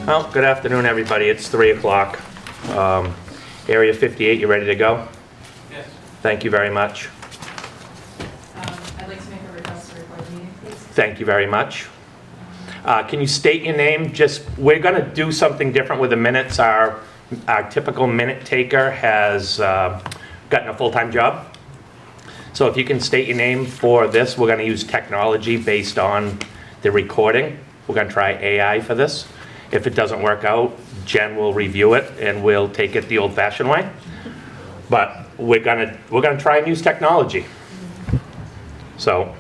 Well, good afternoon, everybody. It's 3 o'clock. Area 58, you ready to go? Yes. Thank you very much. I'd like to make a request to record the meeting, please. Thank you very much. Can you state your name? We're going to do something different with the minutes. Our typical minute taker has gotten a full-time job. So if you can state your name for this, we're going to use technology based on the recording. We're going to try AI for this. If it doesn't work out, Jen will review it and we'll take it the old-fashioned way. But we're gonna try and use technology. So.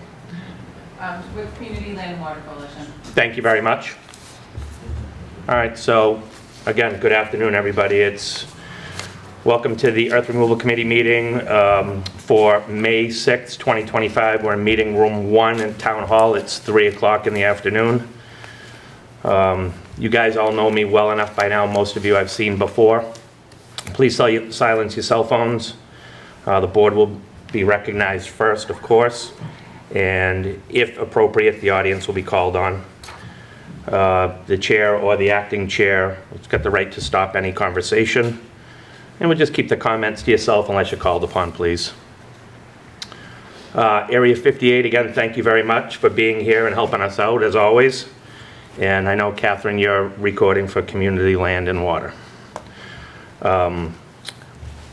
With Community Land and Water Coalition. Thank you very much. All right, so again, good afternoon, everybody. Welcome to the Earth Removal Committee meeting for May 6th, 2025. We're in meeting room 1 in Town Hall. It's 3 o'clock in the afternoon. You guys all know me well enough by now. Most of you I've seen before. Please silence your cell phones. The board will be recognized first, of course, and if appropriate, the audience will be called on. The chair or the acting chair has got the right to stop any conversation. And we'll just keep the comments to yourself unless you're called upon, please. Area 58, again, thank you very much for being here and helping us out, as always. And I know, Catherine, you're recording for Community Land and Water.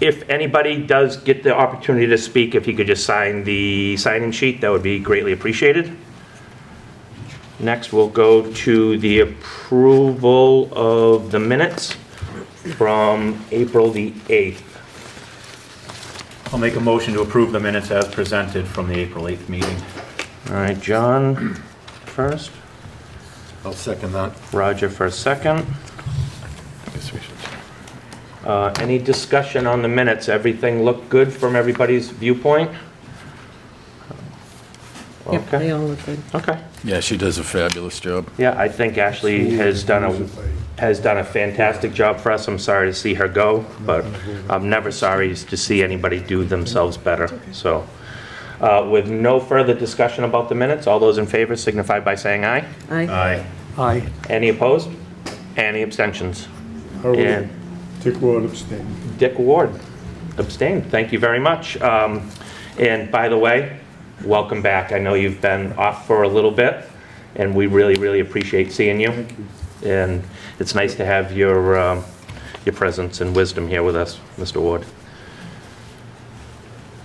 If anybody does get the opportunity to speak, if you could just sign the sign-in sheet, that would be greatly appreciated. Next, we'll go to the approval of the minutes from April the 8th. I'll make a motion to approve the minutes as presented from the April 8th meeting. All right, John first. I'll second that. Roger for a second. I guess we should. Any discussion on the minutes? Everything looked good from everybody's viewpoint? Yep, Okay. they all look good. Okay. Yeah, she does a fabulous job. Yeah, I think Ashley has done a fantastic job for us. I'm sorry to see her go, but I'm never sorry to see anybody do themselves better. So, with no further discussion about the minutes, all those in favor signify by saying aye. Aye. Aye. Any opposed? Any abstentions? And Dick Ward abstained. Dick Ward abstained. Thank you very much. And by the way, welcome back. I know you've been off for a little bit, and we really, really appreciate seeing you. Thank you. And it's nice to have your presence and wisdom here with us, Mr. Ward.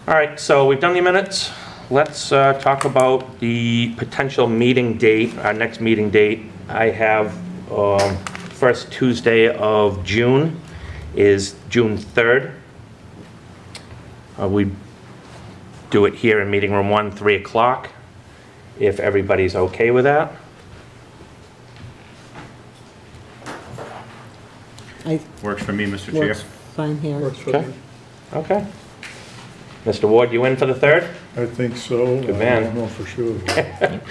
All right, so we've done the minutes. Let's talk about the potential meeting date, our next meeting date. I have first Tuesday of June is June 3rd. We do it here in meeting room 1, 3 o'clock, if everybody's okay with that. Works for me, Mr. Chair. Works fine here. Works for Okay. me. Okay. Mr. Ward, you in for the 3rd? I think so. Good man. I don't know for sure.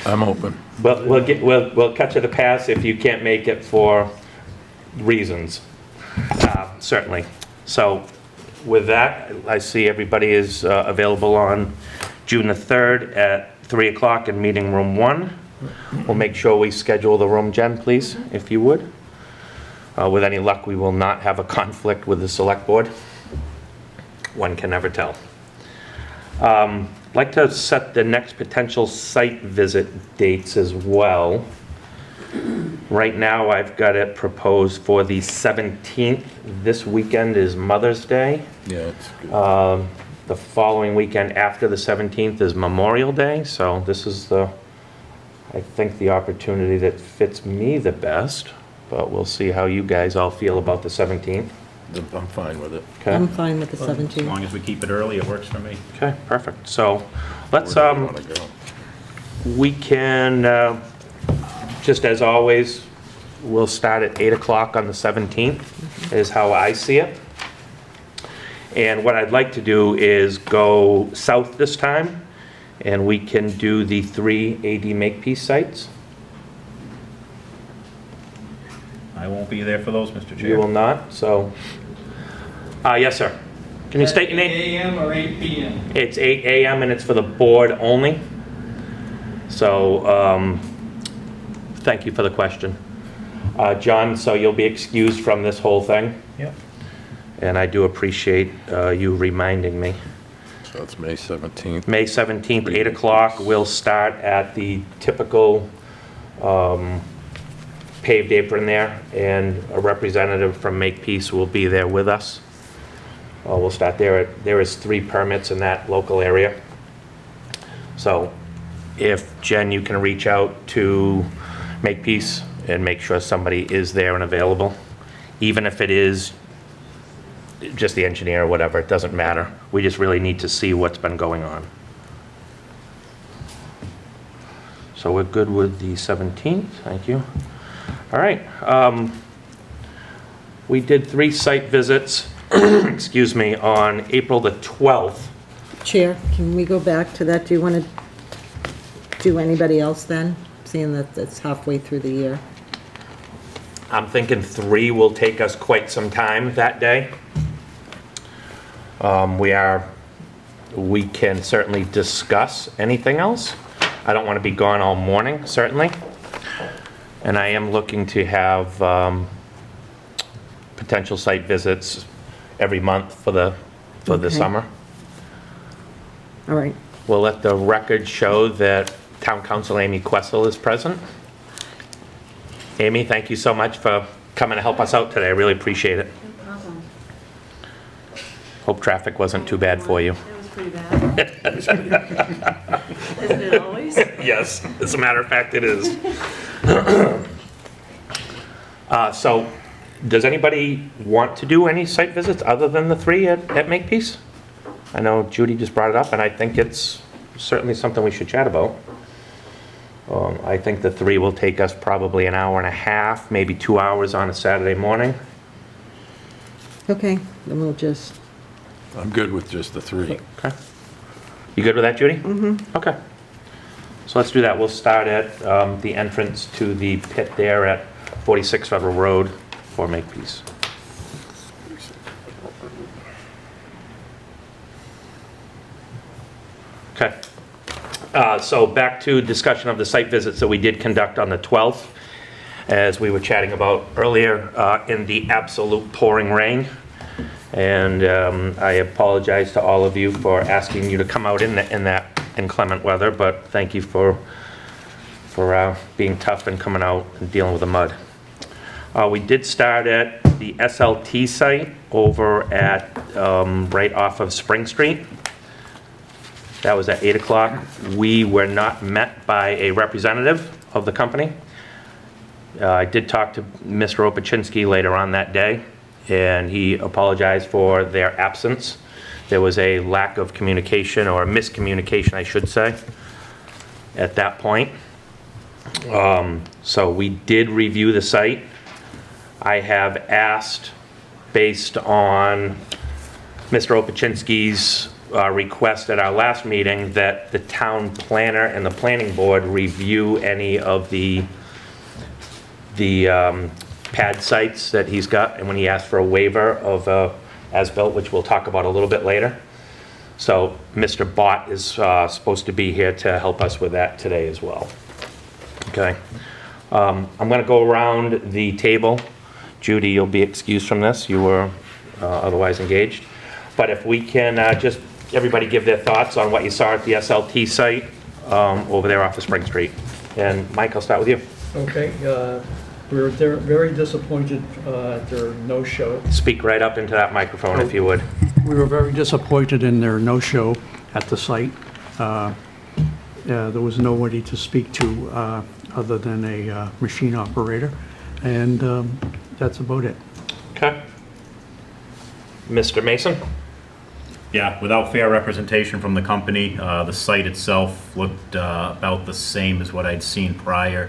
I'm open. But we'll cut to the pass if you can't make it for reasons, certainly. So with that, I see everybody is available on June the 3rd at 3 o'clock in meeting room 1. We'll make sure we schedule the room, Jen, please, if you would. With any luck, we will not have a conflict with the select board. One can never tell. I'd like to set the next potential site visit dates as well. Right now, I've got it proposed for the 17th. This weekend is Mother's Day. Yeah, it's good. The following weekend after the 17th is Memorial Day, so this is I think the opportunity that fits me the best, but we'll see how you guys all feel about the 17th. I'm fine with it. Okay? I'm fine with the As 17th. long as we keep it early, it works for me. Okay, perfect. So let's, Where do you wanna go? we can, just as always, we'll start at 8 o'clock on the 17th, is how I see it. And what I'd like to do is go south this time, and we can do the 3 AD Makepeace sites. I won't be there for those, Mr. Chair. You will not, so, yes, sir. Can you state your name? 8 a.m. or 8 p.m.? It's 8 a.m. and it's for the board only. So, thank you for the question. John, so you'll be excused from this whole thing, Yep. and I do appreciate you reminding me. So it's May 17th. May 17th, 8 o'clock, we'll start at the typical paved apron there, and a representative from Makepeace will be there with us. We'll start there. There is 3 permits in that local area. So if, Jen, you can reach out to Makepeace and make sure somebody is there and available, even if it is just the engineer or whatever, it doesn't matter. We just really need to see what's been going on. So we're good with the 17th, thank you. All right, we did 3 site visits, excuse me, on April the 12th. Chair, can we go back to that? Do you want to do anybody else then, seeing that it's halfway through the year? I'm thinking 3 will take us quite some time that day. We can certainly discuss anything else. I don't want to be gone all morning, certainly. And I am looking to have potential site visits every month for the Okay. summer. All right. We'll let the record show that Town Council Amy Questle is present. Amy, thank you so much for coming to help us out today. I really appreciate it. Awesome. Hope traffic wasn't too bad for you. It was pretty bad. Isn't it always? Yes, as a matter of fact, it is. So, does anybody want to do any site visits other than the 3 at Makepeace? I know Judy just brought it up, and I think it's certainly something we should chat about. I think the 3 will take us probably an hour and a half, maybe 2 hours on a Saturday morning. Okay, then we'll just, I'm good with just the 3. Okay. You good with that, Judy? Mm-hmm. Okay. So let's do that. We'll start at the entrance to the pit there at 46 Federal Road for Makepeace. Okay. So back to discussion of the site visits that we did conduct on the 12th, as we were chatting about earlier, in the absolute pouring rain. And I apologize to all of you for asking you to come out in that inclement weather, but thank you for being tough and coming out and dealing with the mud. We did start at the SLT site over at right off of Spring Street. That was at 8 o'clock. We were not met by a representative of the company. I did talk to Mr. Opachinski later on that day, and he apologized for their absence. There was a lack of communication, or a miscommunication, I should say, at that point. So we did review the site. I have asked, based on Mr. Opachinski's request at our last meeting, that the town planner and the planning board review any of the pad sites that he's got, and when he asked for a waiver of as-built, which we'll talk about a little bit later. So Mr. Bott is supposed to be here to help us with that today as well. Okay. I'm going to go around the table. Judy, you'll be excused from this. You were otherwise engaged. But if we can just, everybody give their thoughts on what you saw at the SLT site over there off of Spring Street. And Mike, I'll start with you. Okay, we were very disappointed at their no-show. Speak right up into that microphone if you would. We were very disappointed in their no-show at the site. There was nobody to speak to other than a machine operator, and that's about it. Okay. Mr. Mason? Yeah, without fair representation from the company, the site itself looked about the same as what I'd seen prior.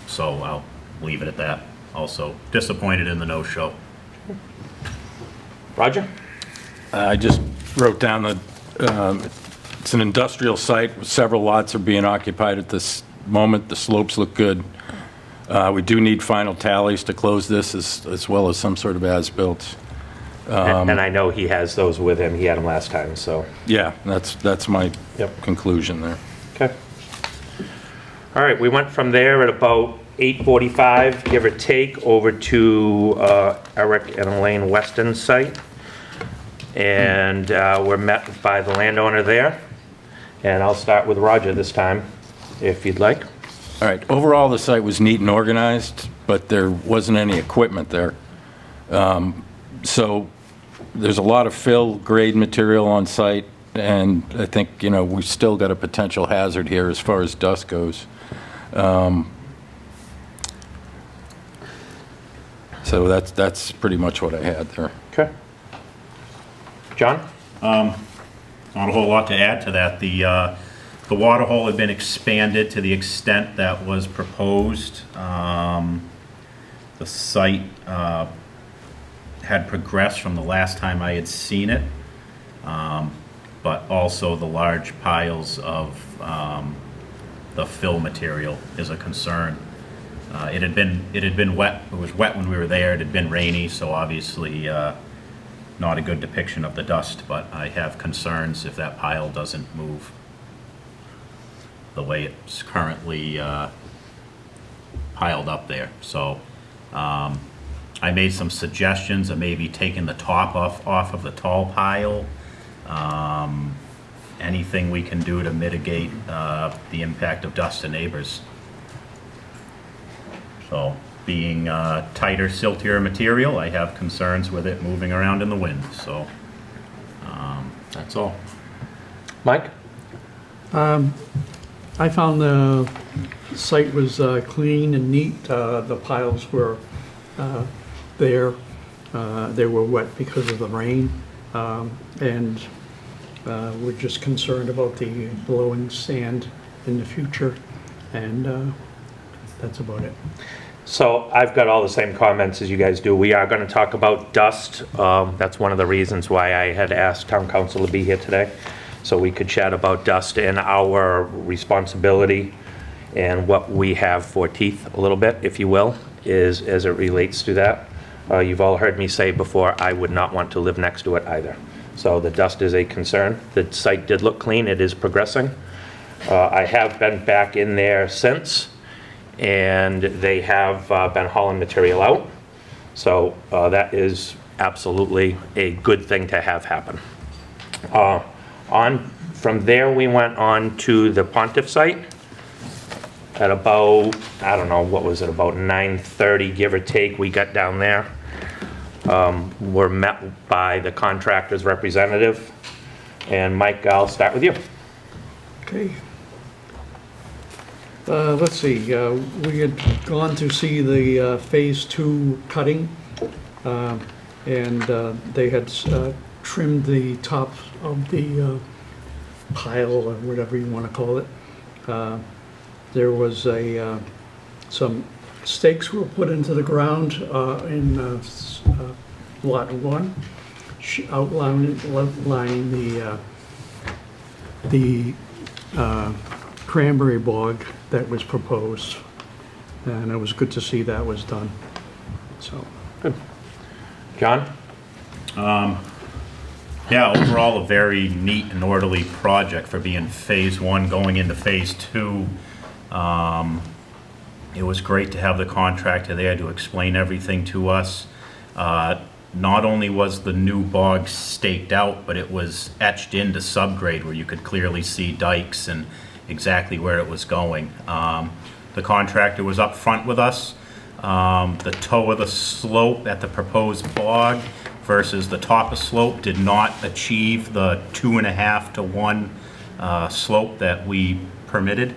So I'll leave it at that. Also disappointed in the no-show. Roger? I just wrote down that it's an industrial site. Several lots are being occupied at this moment. The slopes look good. We do need final tallies to close this, as well as some sort of as-built. And I know he has those with him. He had them last time, so. Yeah, that's my Yep. conclusion there. Okay. All right, we went from there at about 8:45, give or take, over to Eric and Elaine Weston's site. And we're met by the landowner there. And I'll start with Roger this time, if you'd like. All right, overall, the site was neat and organized, but there wasn't any equipment there. So there's a lot of fill grade material on site, and I think, we still got a potential hazard here as far as dust goes. So that's pretty much what I had there. Okay. John? Not a whole lot to add to that. The water hole had been expanded to the extent that was proposed. The site had progressed from the last time I had seen it, but also the large piles of the fill material is a concern. It had been wet. It was wet when we were there. It had been rainy, so obviously not a good depiction of the dust, but I have concerns if that pile doesn't move the way it's currently piled up there. So I made some suggestions of maybe taking the top off of the tall pile. Anything we can do to mitigate the impact of dust to neighbors. So being tighter, siltier material, I have concerns with it moving around in the wind. So that's all. Mike? I found the site was clean and neat. The piles were there. They were wet because of the rain. And we're just concerned about the blowing sand in the future. And that's about it. So I've got all the same comments as you guys do. We are going to talk about dust. That's one of the reasons why I had asked town council to be here today, so we could chat about dust and our responsibility and what we have for teeth a little bit, if you will, is as it relates to that. You've all heard me say before, I would not want to live next to it either. So the dust is a concern. The site did look clean. It is progressing. I have been back in there since, and they have been hauling material out. So that is absolutely a good thing to have happen. From there, we went on to the Pontiff site at about, I don't know, what was it, about 9:30, give or take, we got down there. We're met by the contractor's representative. And Mike, I'll start with you. Okay. Let's see, we had gone to see the Phase 2 cutting, and they had trimmed the top of the pile, or whatever you want to call it. There was some stakes were put into the ground in Lot 1, outlining the cranberry bog that was proposed, and it was good to see that was done. So, John? Yeah, overall, a very neat and orderly project for being Phase 1 going into Phase 2. It was great to have the contractor there to explain everything to us. Not only was the new bog staked out, but it was etched into subgrade where you could clearly see dikes and exactly where it was going. The contractor was up front with us. The toe of the slope at the proposed bog versus the top of slope did not achieve the 2.5 to 1 slope that we permitted.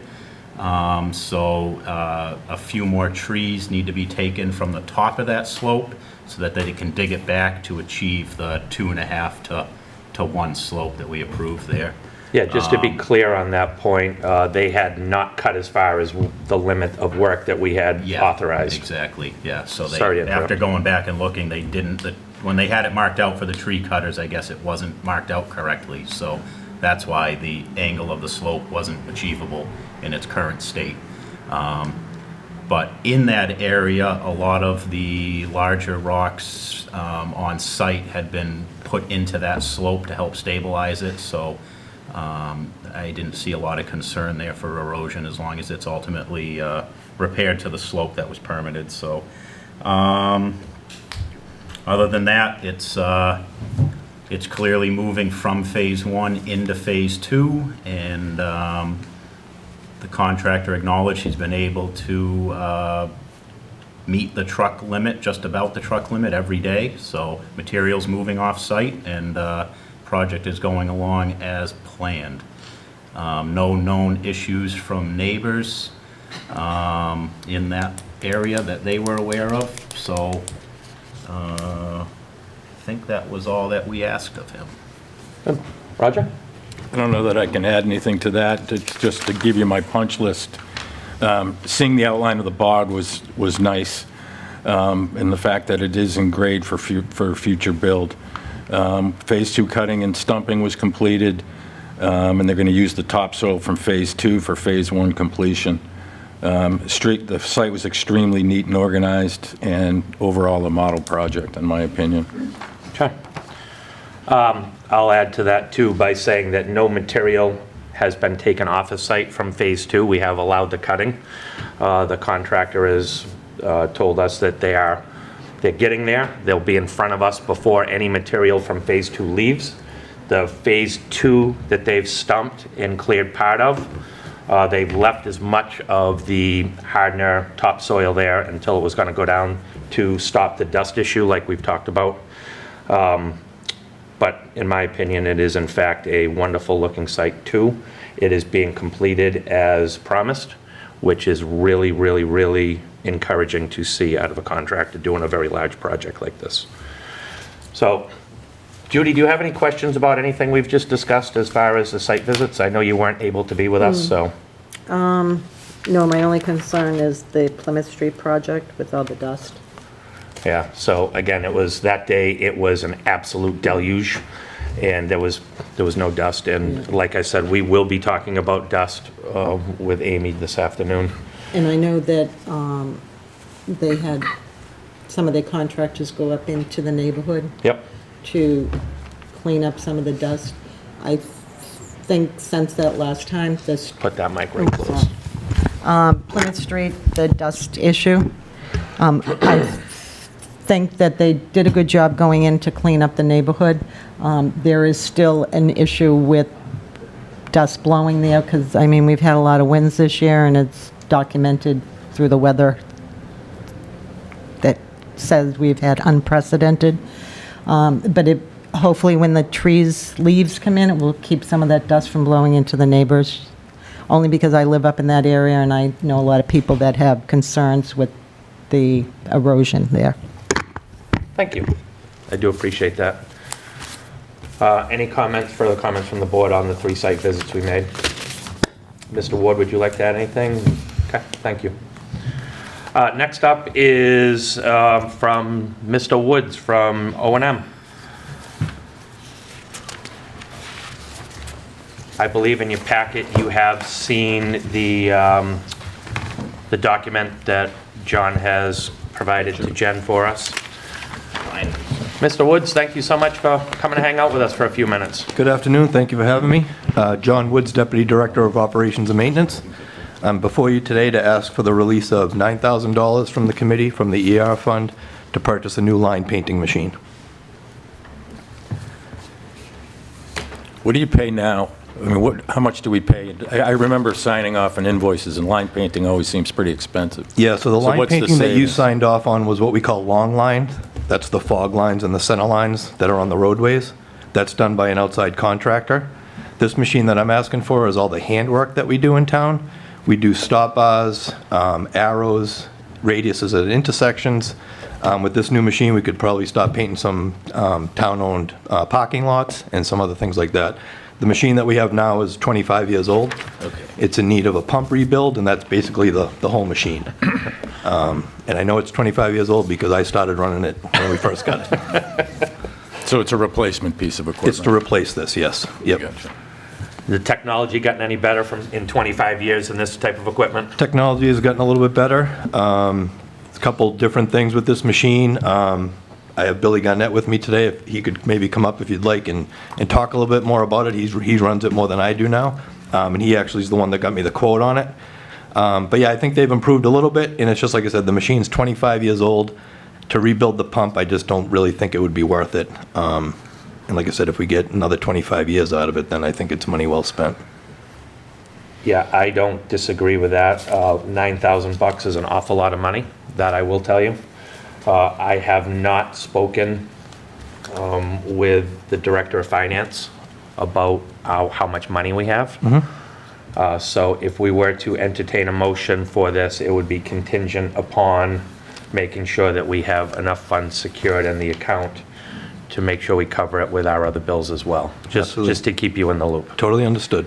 So a few more trees need to be taken from the top of that slope so that they can dig it back to achieve the 2.5 to 1 slope that we approved there. Yeah, just to be clear on that point, they had not cut as far as the limit of work that we had authorized. Exactly, yeah. So Sorry to they, interrupt. after going back and looking, they didn't, when they had it marked out for the tree cutters, I guess it wasn't marked out correctly. So that's why the angle of the slope wasn't achievable in its current state. But in that area, a lot of the larger rocks on site had been put into that slope to help stabilize it. So I didn't see a lot of concern there for erosion as long as it's ultimately repaired to the slope that was permitted, so. Other than that, it's clearly moving from Phase 1 into Phase 2, and the contractor acknowledged he's been able to meet the truck limit, just about the truck limit every day, so material's moving off-site, and project is going along as planned. No known issues from neighbors in that area that they were aware of, so I think that was all that we asked of him. Roger? I don't know that I can add anything to that. It's just to give you my punch list. Seeing the outline of the bog was nice, and the fact that it is in grade for future build. Phase 2 cutting and stumping was completed, and they're going to use the topsoil from Phase 2 for Phase 1 completion. The site was extremely neat and organized, and overall a model project, in my opinion. Okay. I'll add to that too by saying that no material has been taken off the site from Phase 2. We have allowed the cutting. The contractor has told us that they're getting there. They'll be in front of us before any material from Phase 2 leaves. The Phase 2 that they've stumped and cleared part of, they've left as much of the hardener topsoil there until it was going to go down to stop the dust issue like we've talked about. But in my opinion, it is in fact a wonderful looking site too. It is being completed as promised, which is really, really, really encouraging to see out of a contractor doing a very large project like this. So, Judy, do you have any questions about anything we've just discussed as far as the site visits? I know you weren't able to be with us, so. No, my only concern is the Plymouth Street project with all the dust. Yeah, so again, it was, that day, it was an absolute deluge, and there was no dust. And like I said, we will be talking about dust with Amy this afternoon. And I know that they had some of their contractors go up into the neighborhood Yep. to clean up some of the dust. I think since that last time, this Put that mic right close. Plymouth Street, the dust issue, I think that they did a good job going in to clean up the neighborhood. There is still an issue with dust blowing there, because, I mean, we've had a lot of winds this year, and it's documented through the weather that says we've had unprecedented. But hopefully when the leaves come in, it will keep some of that dust from blowing into the neighbors. Only because I live up in that area, and I know a lot of people that have concerns with the erosion there. Thank you. I do appreciate that. Any further comments from the board on the 3 site visits we made? Mr. Ward, would you like to add anything? Okay, thank you. Next up is from Mr. Woods from O&M. I believe in your packet you have seen the document that John has provided to Jen for us. Mr. Woods, thank you so much for coming to hang out with us for a few minutes. Good afternoon. Thank you for having me. John Woods, Deputy Director of Operations and Maintenance. I'm before you today to ask for the release of $9,000 from the committee from the ER fund to purchase a new line painting machine. What do you pay now? I mean, how much do we pay? I remember signing off on invoices, and line painting always seems pretty expensive. Yeah, so the line what's the painting that you savings? signed off on was what we call long lines. That's the fog lines and the center lines that are on the roadways. That's done by an outside contractor. This machine that I'm asking for is all the handwork that we do in town. We do stop bars, arrows, radiuses at intersections. With this new machine, we could probably start painting some town-owned parking lots and some other things like that. The machine that we have now is 25 years old. Okay. It's in need of a pump rebuild, and that's basically the whole machine. And I know it's 25 years old because I started running it when we first got it. So it's a replacement piece of equipment? It's to replace this, yes. Yep. Gotcha. The technology gotten any better in 25 years in this type of equipment? Technology has gotten a little bit better. A couple different things with this machine. I have Billy Garnett with me today. If he could maybe come up if you'd like and talk a little bit more about it. He runs it more than I do now. And he actually is the one that got me the quote on it. But yeah, I think they've improved a little bit, and it's just like I said, the machine's 25 years old. To rebuild the pump, I just don't really think it would be worth it. And like I said, if we get another 25 years out of it, then I think it's money well spent. Yeah, I don't disagree with that. $9,000 is an awful lot of money, that I will tell you. I have not spoken with the Director of Finance about how much money we have. So if we were to entertain a motion for this, it would be contingent upon making sure that we have enough funds secured in the account to make sure we cover it with our other bills as well, Absolutely. just to keep you in the loop. Totally understood.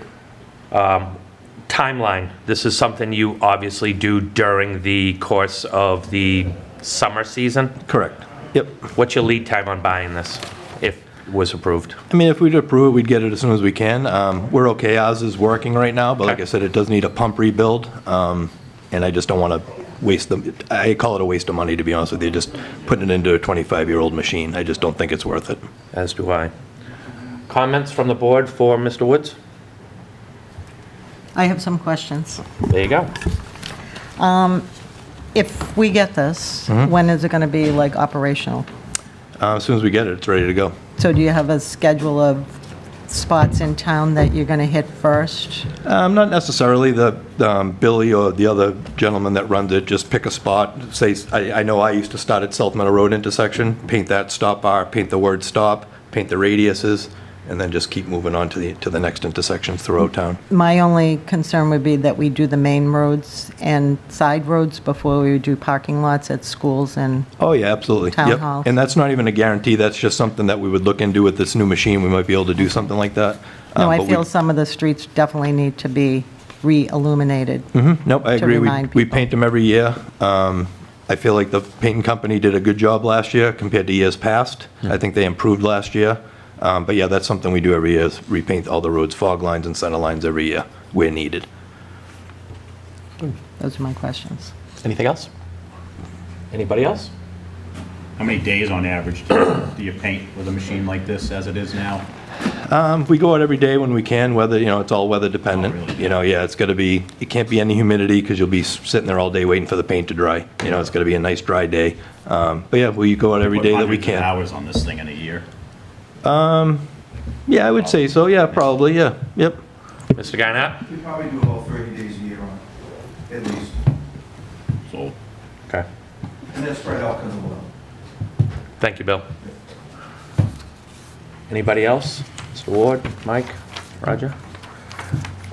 Timeline, this is something you obviously do during the course of the summer season. Correct. Yep. What's your lead time on buying this, if it was approved? I mean, if we'd approve it, we'd get it as soon as we can. We're okay, ours is working right now, but like I said, it does need a pump rebuild, and I just don't want to waste them. I call it a waste of money, to be honest with you, just putting it into a 25-year-old machine. I just don't think it's worth it. As do I. Comments from the board for Mr. Woods? I have some questions. There you go. If we get this, when is it going to be like operational? As soon as we get it, it's ready to go. So do you have a schedule of spots in town that you're going to hit first? Not necessarily. The Billy or the other gentleman that runs it, just pick a spot. Say, I know I used to start at South Meadow Road intersection, paint that stop bar, paint the word stop, paint the radiuses, and then just keep moving on to the next intersections throughout town. My only concern would be that we do the main roads and side roads before we do parking lots at schools and, Oh, yeah, absolutely. Town Yep. halls. And that's not even a guarantee. That's just something that we would look into with this new machine. We might be able to do something like that. no, I But feel some of the streets definitely need to be re-illuminated. Nope, I to agree. remind We people. paint them every year. I feel like the painting company did a good job last year compared to years past. I think they improved last year. But yeah, that's something we do every year, is repaint all the roads, fog lines and center lines every year where needed. Those are my questions. Anything else? Anybody else? How many days on average do you paint with a machine like this as it is now? We go out every day when we can, weather, it's all weather dependent. Oh, really? Yeah, it's gotta be, it can't be any humidity because you'll be sitting there all day waiting for the paint to dry. It's gotta be a nice dry day. But yeah, we go out every Put day that we hundreds of can. hours on this thing in a year. Yeah, I would say so. Yeah, probably, yeah. Yep. Mr. Garnett? We probably do about 30 days a year on it, at least. So Okay. And that's spread out because of weather. Thank you, Bill. Anybody else? Mr. Ward, Mike, Roger?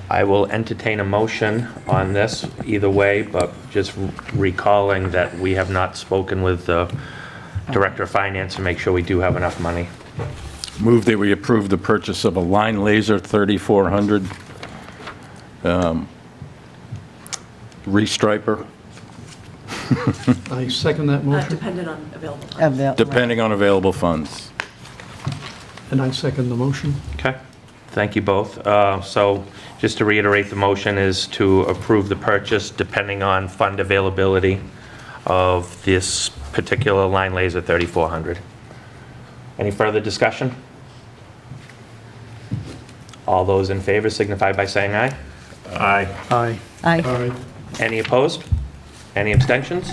I will entertain a motion on this either way, but just recalling that we have not spoken with the Director of Finance to make sure we do have enough money. Move that we approve the purchase of a line laser 3400 restriper, I second that motion, Dependent on available funds. depending on available funds. and I second the motion. Okay, thank you both. So just to reiterate, the motion is to approve the purchase depending on fund availability of this particular line laser 3400. Any further discussion? All those in favor signify by saying aye. Aye. Aye. Aye. All right. Any opposed? Any abstentions?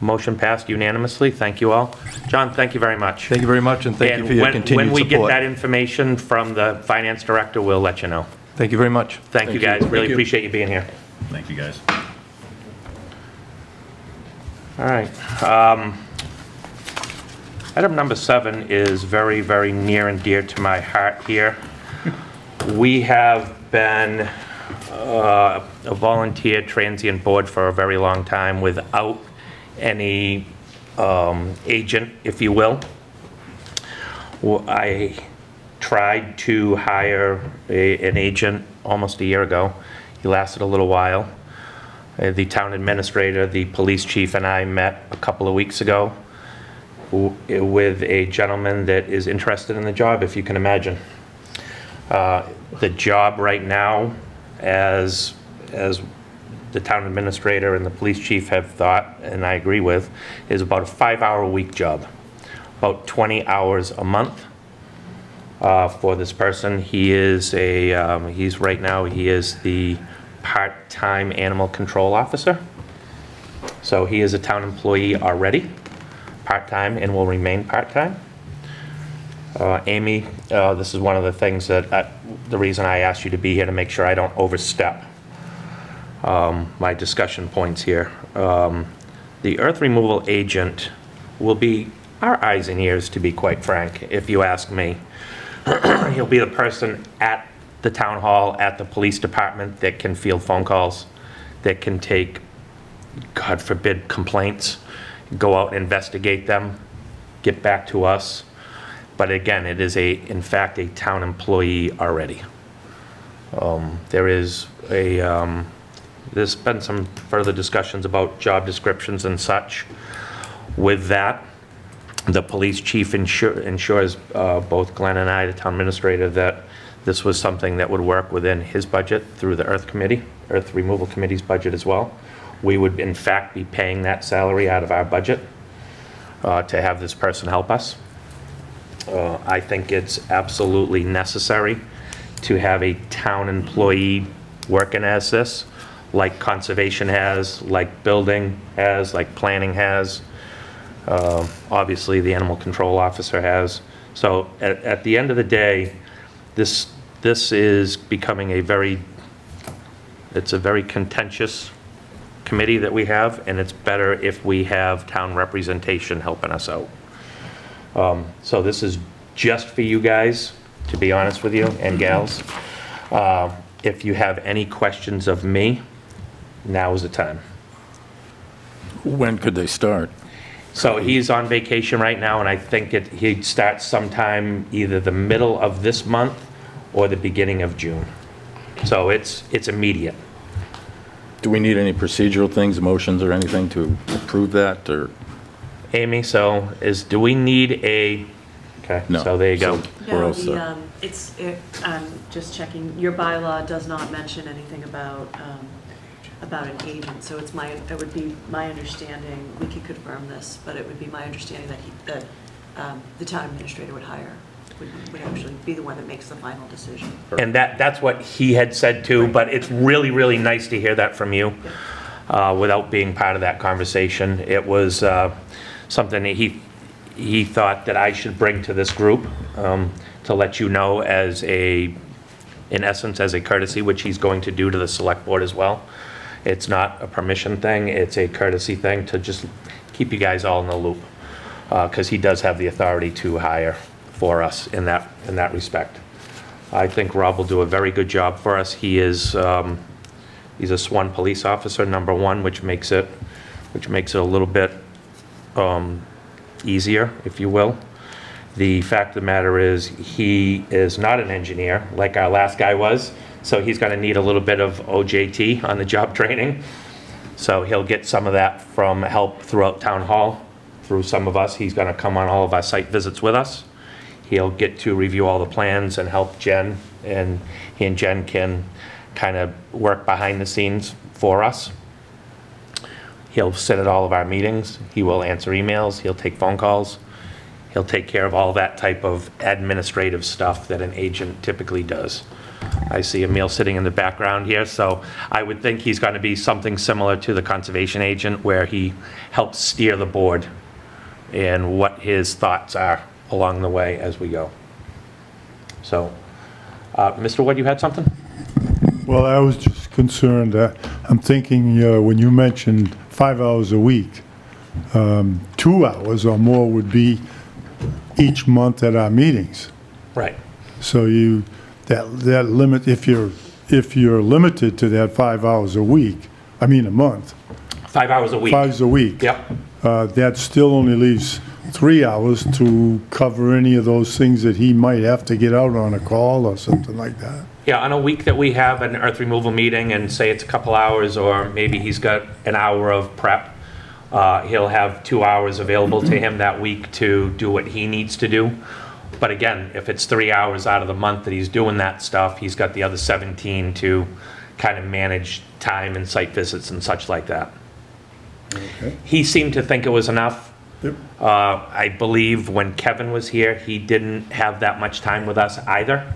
Motion passed unanimously. Thank you all. John, thank you very much. Thank you very much, and thank you for your continued When we get support. that information from the finance director, we'll let you know. Thank you very much. Thank you, Thank you. guys. Really Thank you. appreciate you being here. Thank you, guys. All right. Item number 7 is very, very near and dear to my heart here. We have been a volunteer transient board for a very long time without any agent, if you will. I tried to hire an agent almost a year ago. He lasted a little while. The town administrator, the police chief, and I met a couple of weeks ago with a gentleman that is interested in the job, if you can imagine. The job right now, as the town administrator and the police chief have thought, and I agree with, is about a 5-hour-a-week job, about 20 hours a month for this person. He is right now, he is the part-time animal control officer. So he is a town employee already, part-time, and will remain part-time. Amy, this is one of the things that, the reason I asked you to be here, to make sure I don't overstep my discussion points here. The earth removal agent will be our eyes and ears, to be quite frank, if you ask me. He'll be the person at the town hall, at the police department, that can field phone calls, that can take, God forbid, complaints, go out and investigate them, get back to us. But again, it is in fact, a town employee already. There's been some further discussions about job descriptions and such. With that, the police chief ensures both Glenn and I, the town administrator, that this was something that would work within his budget through the earth removal committee's budget as well. We would in fact be paying that salary out of our budget to have this person help us. I think it's absolutely necessary to have a town employee working as this, like conservation has, like building has, like planning has. Obviously, the animal control officer has. So at the end of the day, this is becoming it's a very contentious committee that we have, and it's better if we have town representation helping us out. So this is just for you guys, to be honest with you, and gals. If you have any questions of me, now is the time. When could they start? So he's on vacation right now, and I think he'd start sometime either the middle of this month or the beginning of June. So it's immediate. Do we need any procedural things, motions or anything to approve that, or? Amy, do we need okay, No. so there you go. So we're No, all set. just checking, your bylaw does not mention anything about an agent, so it would be my understanding, we could confirm this, but it would be my understanding that the town administrator would actually be the one that makes the final decision. And that's what he had said too, but it's really, really nice to hear that from you without being part of that conversation. It was something that he thought that I should bring to this group to let you know in essence, as a courtesy, which he's going to do to the select board as well. It's not a permission thing, it's a courtesy thing to just keep you guys all in the loop, because he does have the authority to hire for us in that respect. I think Rob will do a very good job for us. He's a sworn police officer, #1, which makes it a little bit easier, if you will. The fact of the matter is, he is not an engineer like our last guy was, so he's going to need a little bit of OJT on the job training. So he'll get some of that from help throughout town hall, through some of us. He's going to come on all of our site visits with us. He'll get to review all the plans and help Jen, and he and Jen can kind of work behind the scenes for us. He'll sit at all of our meetings. He will answer emails. He'll take phone calls. He'll take care of all that type of administrative stuff that an agent typically does. I see Emil sitting in the background here, so I would think he's going to be something similar to the conservation agent, where he helps steer the board and what his thoughts are along the way as we go. So, Mr. Wood, you had something? Well, I was just concerned, I'm thinking when you mentioned 5 hours a week, 2 hours or more would be each month at our meetings. Right. So that limit, if you're limited to that 5 hours a month. 5 hours a week. 5 hours a week. Yep. That still only leaves 3 hours to cover any of those things that he might have to get out on a call or something like that. Yeah, on a week that we have an earth removal meeting and say it's a couple hours, or maybe he's got an hour of prep, he'll have 2 hours available to him that week to do what he needs to do. But again, if it's 3 hours out of the month that he's doing that stuff, he's got the other 17 to kind of manage time and site visits and such like that. Okay. He seemed to think it was enough. Yep. I believe when Kevin was here, he didn't have that much time with us either.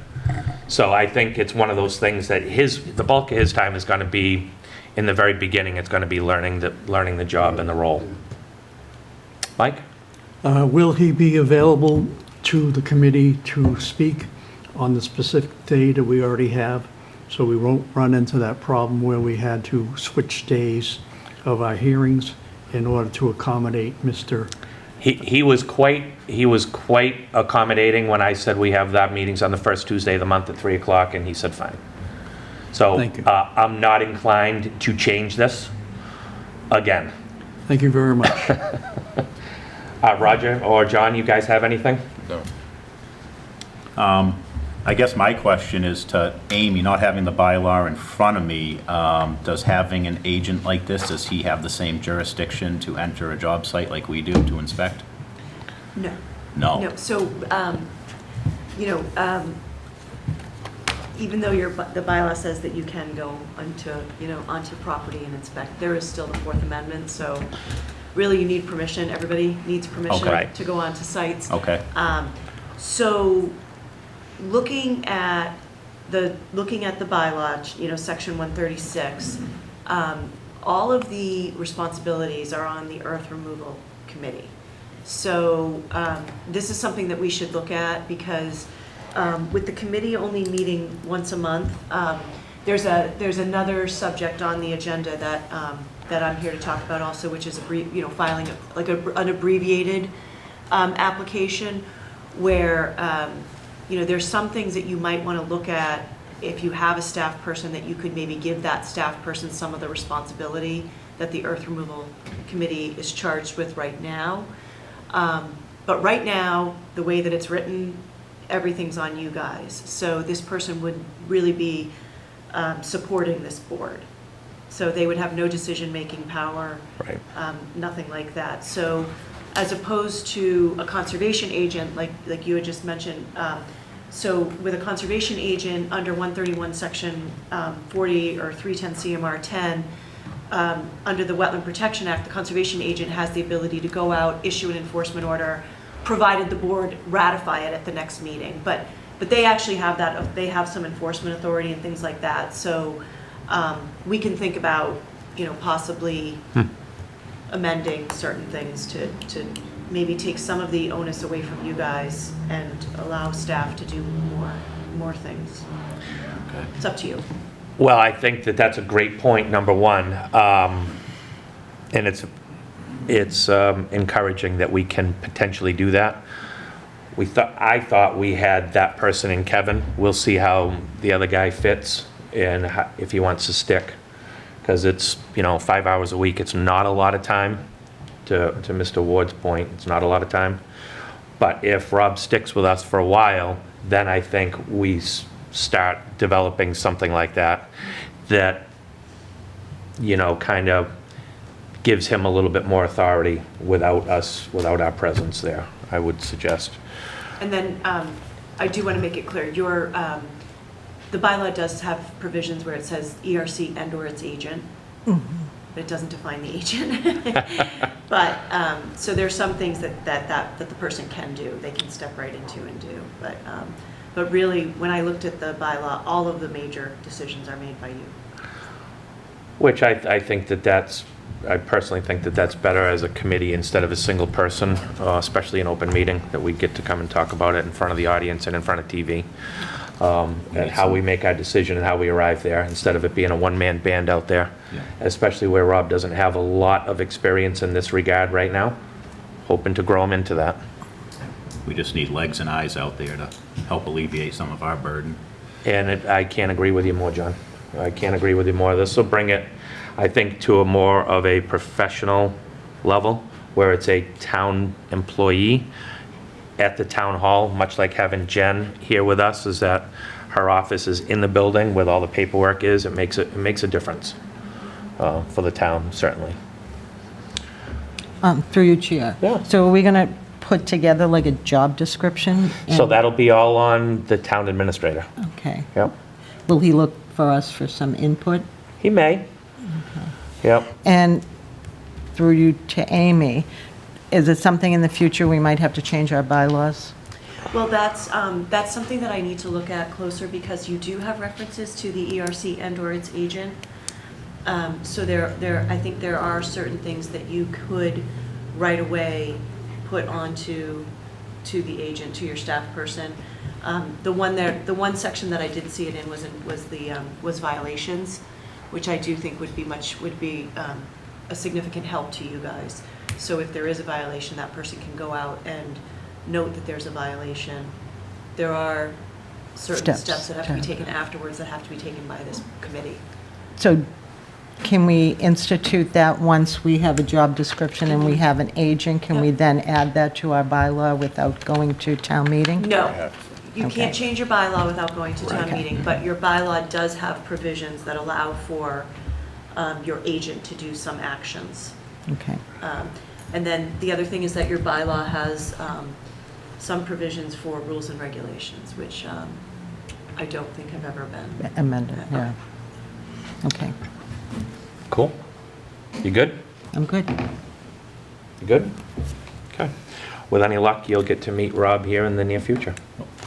So I think it's one of those things that the bulk of his time is going to be, in the very beginning, it's going to be learning the job and the role. Mike? Will he be available to the committee to speak on the specific day that we already have? So we won't run into that problem where we had to switch days of our hearings in order to accommodate Mr. He was quite accommodating when I said we have that meetings on the first Tuesday of the month at 3 o'clock, and he said fine. So Thank you. I'm not inclined to change this again. Thank you very much. Roger or John, you guys have anything? No. I guess my question is to Amy, not having the bylaw in front of me, does having an agent like this, does he have the same jurisdiction to enter a job site like we do to inspect? No. No. No, so, even though the bylaw says that you can go onto property and inspect, there is still the Fourth Amendment, so really you need permission, everybody needs permission Okay. to go onto sites. Okay. So, looking at the bylaw, section 136, all of the responsibilities are on the earth removal committee. So this is something that we should look at because with the committee only meeting once a month, there's another subject on the agenda that I'm here to talk about also, which is filing an abbreviated application where there's some things that you might want to look at if you have a staff person, that you could maybe give that staff person some of the responsibility that the earth removal committee is charged with right now. But right now, the way that it's written, everything's on you guys. So this person would really be supporting this board. So they would have no decision-making power, Right. Nothing like that. So as opposed to a conservation agent, like you had just mentioned, so with a conservation agent under 131 section 40 or 310 CMR 10, under the Wetland Protection Act, the conservation agent has the ability to go out, issue an enforcement order, provided the board ratify it at the next meeting. But they actually have that, they have some enforcement authority and things like that. So we can think about, possibly amending certain things to maybe take some of the onus away from you guys and allow staff to do more things. Okay. It's up to you. Well, I think that that's a great point, number one. And it's encouraging that we can potentially do that. I thought we had that person in Kevin. We'll see how the other guy fits and if he wants to stick. Because it's, 5 hours a week. It's not a lot of time. To Mr. Ward's point, it's not a lot of time. But if Rob sticks with us for a while, then I think we start developing something like that, kind of gives him a little bit more authority without our presence there, I would suggest. And then I do want to make it clear, the bylaw does have provisions where it says ERC and/or its agent. Mm-hmm. But it doesn't define the agent. But, so there's some things that the person can do, they can step right into and do. But really, when I looked at the bylaw, all of the major decisions are made by you. Which I think I personally think that that's better as a committee instead of a single person, especially an open meeting, that we get to come and talk about it in front of the audience and in front of TV. And how we make our decision and how we arrive there, instead of it being a one-man band out there. Yeah. Especially where Rob doesn't have a lot of experience in this regard right now. Hoping to grow him into that. We just need legs and eyes out there to help alleviate some of our burden. And I can't agree with you more, John. I can't agree with you more. This will bring it, I think, to a more of a professional level, where it's a town employee at the town hall, much like having Jen here with us, is that her office is in the building where all the paperwork is. It makes a difference for the town, certainly. Through you, Chair. Yeah. So are we going to put together like a job description? So And- that'll be all on the town administrator. Okay. Yep. Will he look for us for some input? He may. Yep. And through you to Amy, is it something in the future we might have to change our bylaws? Well, that's something that I need to look at closer because you do have references to the ERC and/or its agent. So I think there are certain things that you could right away put onto the agent, to your staff person. The one section that I did see it in was violations, which I do think would be a significant help to you guys. So if there is a violation, that person can go out and note that there's a violation. There are certain steps that have to be taken afterwards that have to be taken by this committee. So can we institute that once we have a job description and we have an agent? Can we then add that to our bylaw without going to town meeting? No, you Okay. can't change your bylaw without going to town Okay. meeting, but your bylaw does have provisions that allow for your agent to do some actions. Okay. And then the other thing is that your bylaw has some provisions for rules and regulations, which I don't think have ever been. Amended, yeah. Okay, Cool? You good? I'm good. You good? Okay. With any luck, you'll get to meet Rob here in the near future.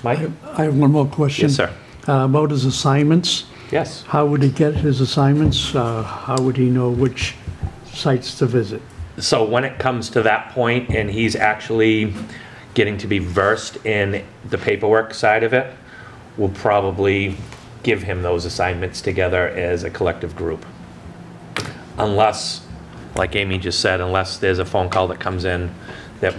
Mike? I have one more question. Yes, sir. About his assignments. Yes. How would he get his assignments? How would he know which sites to visit? So when it comes to that point and he's actually getting to be versed in the paperwork side of it, we'll probably give him those assignments together as a collective group. Unless, like Amy just said, unless there's a phone call that comes in that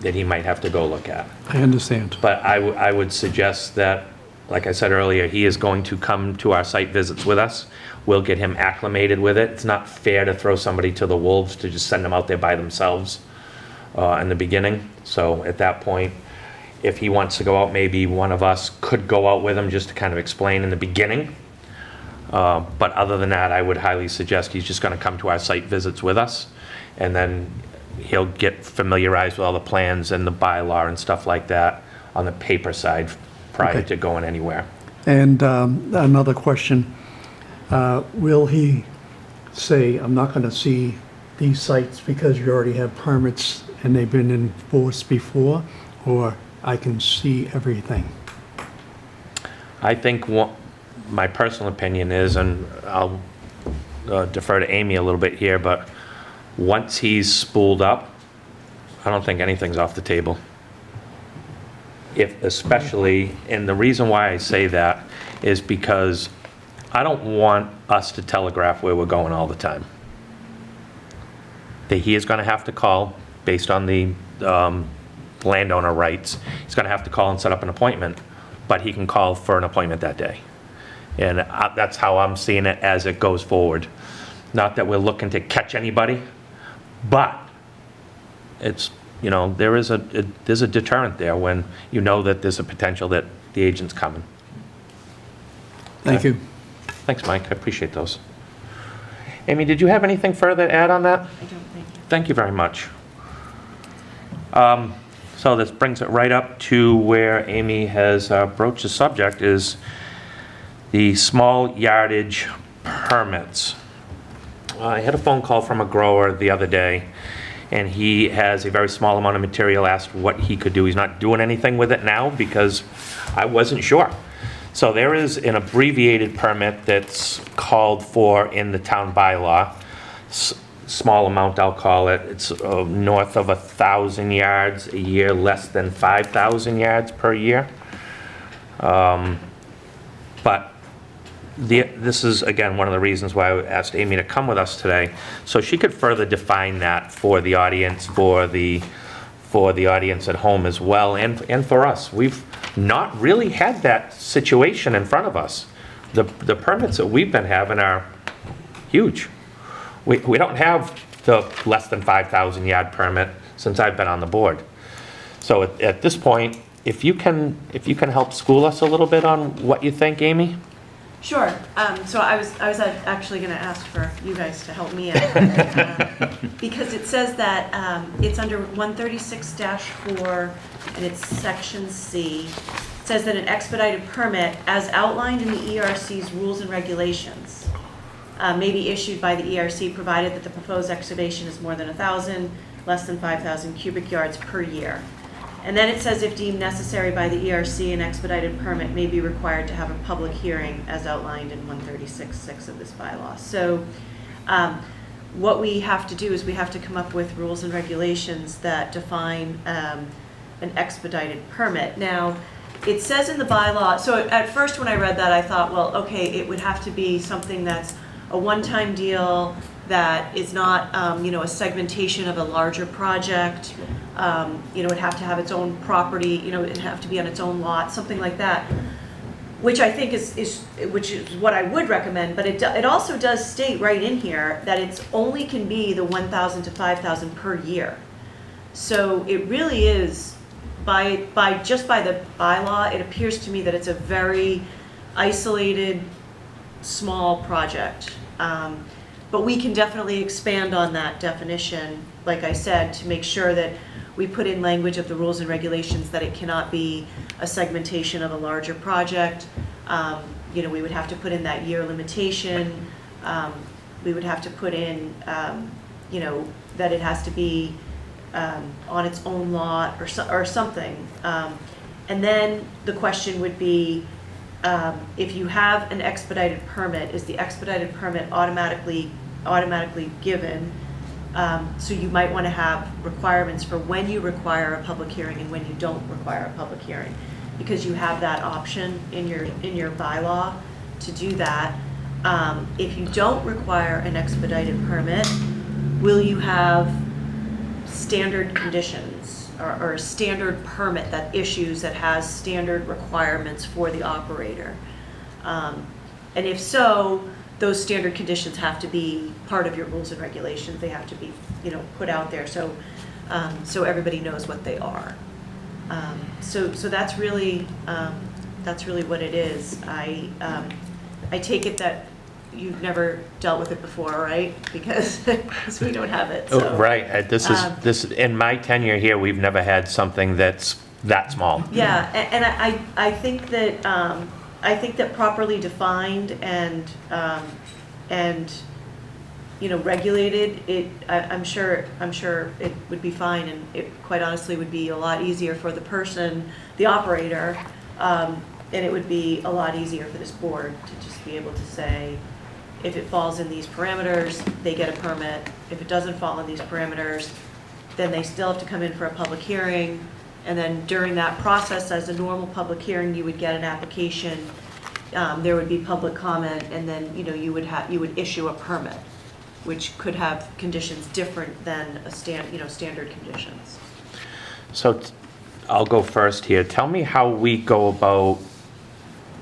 he might have to go look at. I understand. But I would suggest that, like I said earlier, he is going to come to our site visits with us. We'll get him acclimated with it. It's not fair to throw somebody to the wolves, to just send them out there by themselves in the beginning. So at that point, if he wants to go out, maybe one of us could go out with him just to kind of explain in the beginning. But other than that, I would highly suggest he's just going to come to our site visits with us, and then he'll get familiarized with all the plans and the bylaw and stuff like that on the paper side prior Okay. to going anywhere. And another question, will he say, I'm not going to see these sites because you already have permits and they've been enforced before, or I can see everything? I think my personal opinion is, and I'll defer to Amy a little bit here, but once he's spooled up, I don't think anything's off the table. Especially, and the reason why I say that is because I don't want us to telegraph where we're going all the time. That he is going to have to call, based on the landowner rights, he's going to have to call and set up an appointment, but he can call for an appointment that day. And that's how I'm seeing it as it goes forward. Not that we're looking to catch anybody, but it's, there's a deterrent there when you know that there's a potential that the agent's coming. Thank you. Thanks, Mike, I appreciate those. Amy, did you have anything further to add on that? I don't think. Thank you very much. So this brings it right up to where Amy has broached the subject, is the small yardage permits. I had a phone call from a grower the other day, and he has a very small amount of material, asked what he could do. He's not doing anything with it now because I wasn't sure. So there is an abbreviated permit that's called for in the town bylaw. Small amount, I'll call it. It's north of 1,000 yards a year, less than 5,000 yards per year. But this is, again, one of the reasons why I asked Amy to come with us today, so she could further define that for the audience, for the audience at home as well, and for us. We've not really had that situation in front of us. The permits that we've been having are huge. We don't have the less than 5,000 yard permit since I've been on the board. So at this point, if you can help school us a little bit on what you think, Amy? Sure. So I was actually going to ask for you guys to help me out. Because it says that it's under 136-4, and it's section C. It says that an expedited permit, as outlined in the ERC's rules and regulations, may be issued by the ERC provided that the proposed excavation is more than 1,000, less than 5,000 cubic yards per year. And then it says if deemed necessary by the ERC, an expedited permit may be required to have a public hearing as outlined in 136.6 of this bylaw. So what we have to do is we have to come up with rules and regulations that define an expedited permit. Now, it says in the bylaw, so at first when I read that, I thought, well, okay, it would have to be something that's a one-time deal, that is not, a segmentation of a larger project. It'd have to have its own property, it'd have to be on its own lot, something like that. Which I think is what I would recommend, but it also does state right in here that it's only can be the 1,000 to 5,000 per year. So it really is, just by the bylaw, it appears to me that it's a very isolated, small project. But we can definitely expand on that definition, like I said, to make sure that we put in language of the rules and regulations that it cannot be a segmentation of a larger project. We would have to put in that year limitation. We would have to put in, that it has to be on its own lot or something. And then the question would be, if you have an expedited permit, is the expedited permit automatically given? So you might want to have requirements for when you require a public hearing and when you don't require a public hearing, because you have that option in your bylaw to do that. If you don't require an expedited permit, will you have standard conditions or a standard permit that issues that has standard requirements for the operator? And if so, those standard conditions have to be part of your rules and regulations. They have to be, put out there so everybody knows what they are. So that's really what it is. I take it that you've never dealt with it before, right? Because we don't have it. So. Oh, right. This in my tenure here, we've never had something that's that small. Yeah, and I think that properly defined and regulated, I'm sure it would be fine, and it quite honestly would be a lot easier for the person, the operator, and it would be a lot easier for this board to just be able to say, if it falls in these parameters, they get a permit. If it doesn't fall in these parameters, then they still have to come in for a public hearing. And then during that process, as a normal public hearing, you would get an application. There would be public comment, and then you would issue a permit, which could have conditions different than standard conditions. So I'll go first here. Tell me how we go about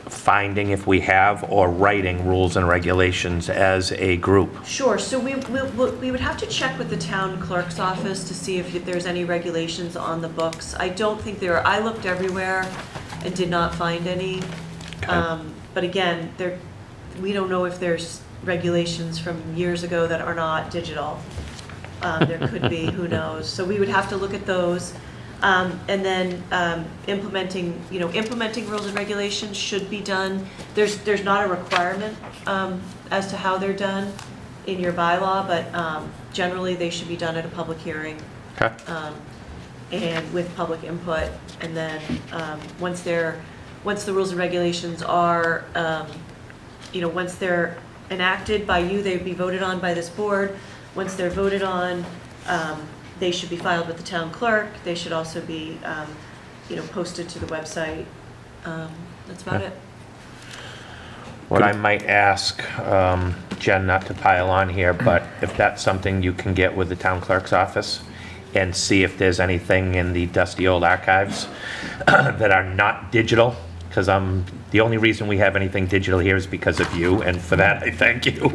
finding, if we have, or writing rules and regulations as a group. Sure. So we would have to check with the town clerk's office to see if there's any regulations on the books. I don't think there are. I looked everywhere and did not find any. Okay. But again, we don't know if there's regulations from years ago that are not digital. There could be, who knows? So we would have to look at those. And then implementing rules and regulations should be done. There's not a requirement as to how they're done in your bylaw, but generally they should be done at a public hearing. Okay. And with public input. And then once the rules and regulations are, once they're enacted by you, they'd be voted on by this board. Once they're voted on, they should be filed with the town clerk. They should also be, posted to the website. That's about it. What I might ask, Jen, not to pile on here, but if that's something you can get with the town clerk's office and see if there's anything in the dusty old archives that are not digital, because the only reason we have anything digital here is because of you, and for that I thank you.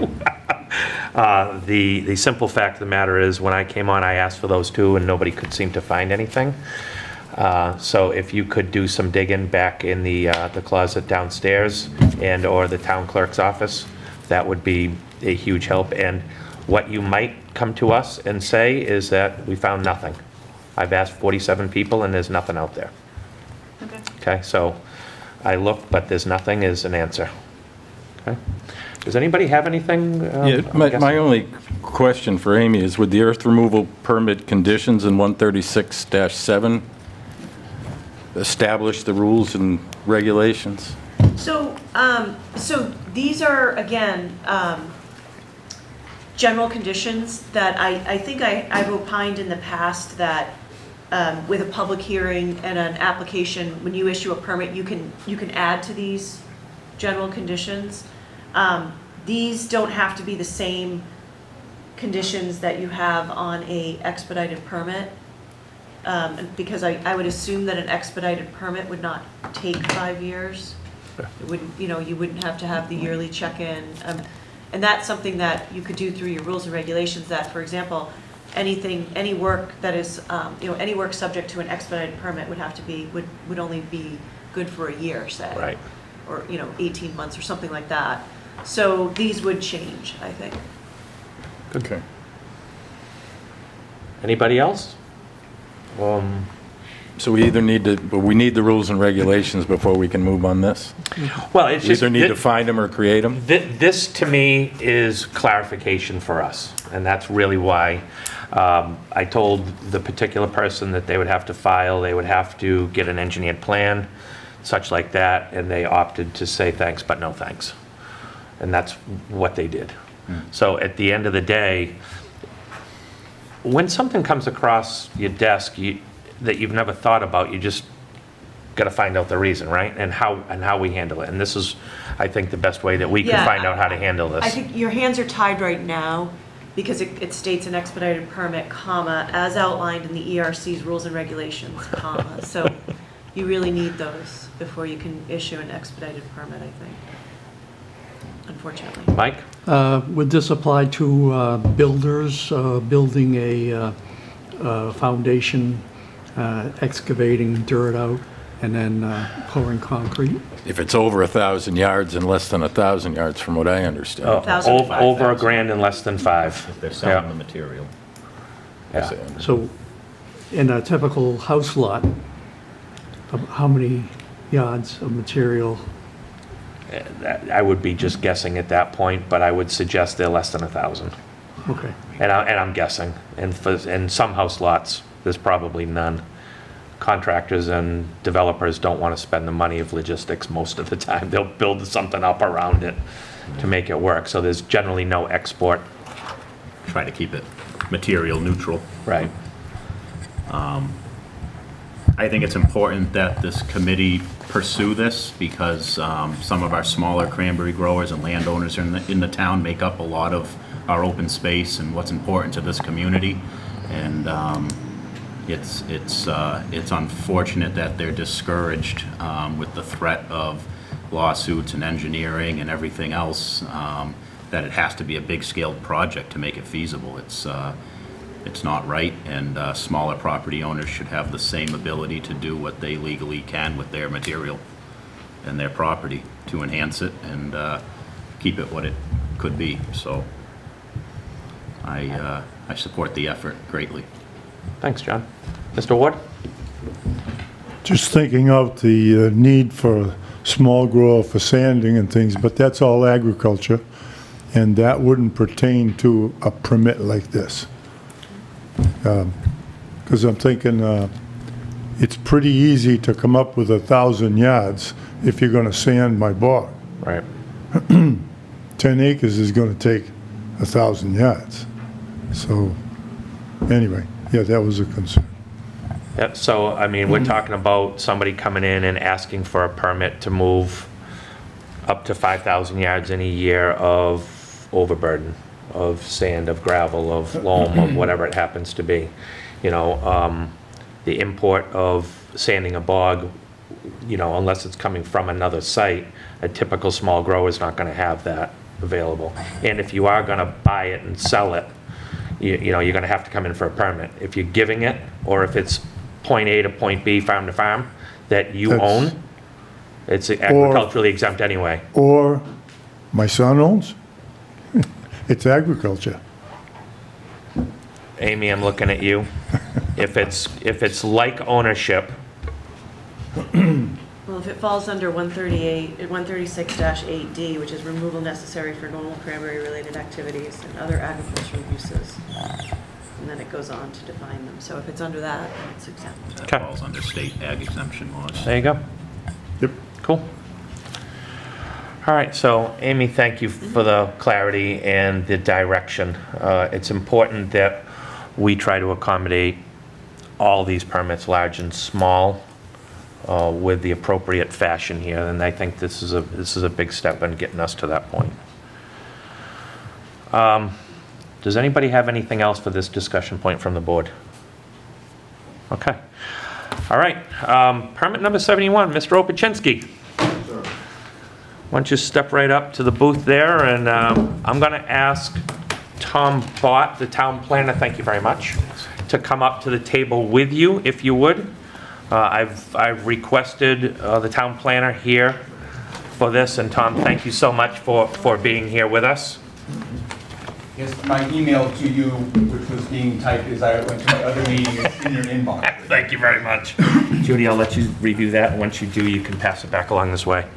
The simple fact of the matter is, when I came on, I asked for those too, and nobody could seem to find anything. So if you could do some digging back in the closet downstairs and or the town clerk's office, that would be a huge help. And what you might come to us and say is that we found nothing. I've asked 47 people and there's nothing out there. Okay, so I looked, but there's nothing is an answer. Okay. Does anybody have anything? Yeah, my only question for Amy is, with the earth removal permit conditions in 136-7, establish the rules and regulations? So, so these are, again, general conditions that I think I've opined in the past that with a public hearing and an application, when you issue a permit, you can add to these general conditions. These don't have to be the same conditions that you have on a expedited permit. Because I would assume that an expedited permit would not take 5 years. It wouldn't, you wouldn't have to have the yearly check-in. And that's something that you could do through your rules and regulations that, for example, any work that is, any work subject to an expedited permit would only be good for a year, say. Right. Or, 18 months or something like that. So these would change, I think. Okay. Anybody else? So we either need we need the rules and regulations before we can move on this? Well, it's We just. either need to find them or create them? This, to me, is clarification for us, and that's really why I told the particular person that they would have to file, they would have to get an engineered plan, such like that, and they opted to say thanks, but no thanks. And that's what they did. So at the end of the day, when something comes across your desk that you've never thought about, you just got to find out the reason, right? And how we handle it. And this is, I think, the best way that we can Yeah, find out how to handle this. I think your hands are tied right now because it states an expedited permit, comma, as outlined in the ERC's rules and regulations, comma. So you really need those before you can issue an expedited permit, I think, unfortunately. Mike? Would this apply to builders building a foundation, excavating dirt out, and then pouring concrete? If it's over 1,000 yards and less than 1,000 yards, from what I understand. Oh, 1,000 to over 5,000. $1,000 and less than 5. If they're selling Yeah. the material. Yeah. So in a typical house lot, how many yards of material? I would be just guessing at that point, but I would suggest they're less than 1,000. Okay. And I'm guessing. And some house lots, there's probably none. Contractors and developers don't want to spend the money of logistics most of the time. They'll build something up around it to make it work. So there's generally no export. Try to keep it material neutral. Right. I think it's important that this committee pursue this because some of our smaller cranberry growers and landowners in the town make up a lot of our open space and what's important to this community. And it's unfortunate that they're discouraged with the threat of lawsuits and engineering and everything else, that it has to be a big-scale project to make it feasible. It's not right, and smaller property owners should have the same ability to do what they legally can with their material and their property to enhance it and keep it what it could be. So I support the effort greatly. Thanks, John. Mr. Ward? Just thinking out the need for small grower for sanding and things, but that's all agriculture, and that wouldn't pertain to a permit like this. Because I'm thinking it's pretty easy to come up with 1,000 yards if you're going to sand my bog. Right. 10 acres is going to take 1,000 yards. So, anyway, yeah, that was a concern. Yeah, so, I mean, we're talking about somebody coming in and asking for a permit to move up to 5,000 yards in a year of overburden, of sand, of gravel, of loam, of whatever it happens to be. The import of sanding a bog, unless it's coming from another site, a typical small grower is not gonna have that available. And if you are gonna buy it and sell it, you're gonna have to come in for a permit. If you're giving it, or if it's point A to point B, farm to farm, that you That's- own, it's agriculturally exempt anyway. Or my son owns. It's agriculture. Amy, I'm looking at you. If it's like ownership, Well, if it falls under 136-8D, which is removal necessary for normal cranberry-related activities and other agricultural uses. and then it goes on to define them. So if it's under that, then it's exempt. That Okay. falls under state ag exemption laws. There you go. Yep. Cool. All right, so Amy, thank you for the clarity and the direction. It's important that we try to accommodate all these permits, large and small, with the appropriate fashion here, and I think this is a big step in getting us to that point. Does anybody have anything else for this discussion point from the board? Okay. All right, permit number 71, Mr. Opachinski. Why don't you step right up to the booth there, and I'm going to ask Tom Bott, the town planner, thank you very much, to come up to the table with you, if you would. I've requested the town planner here for this, and Tom, thank you so much for being here with us. Yes, my email to you, which was being typed as I went to my other meeting, is in your inbox. Thank you very much. Judy, I'll let you review that. Once you do, you can pass it back along this way.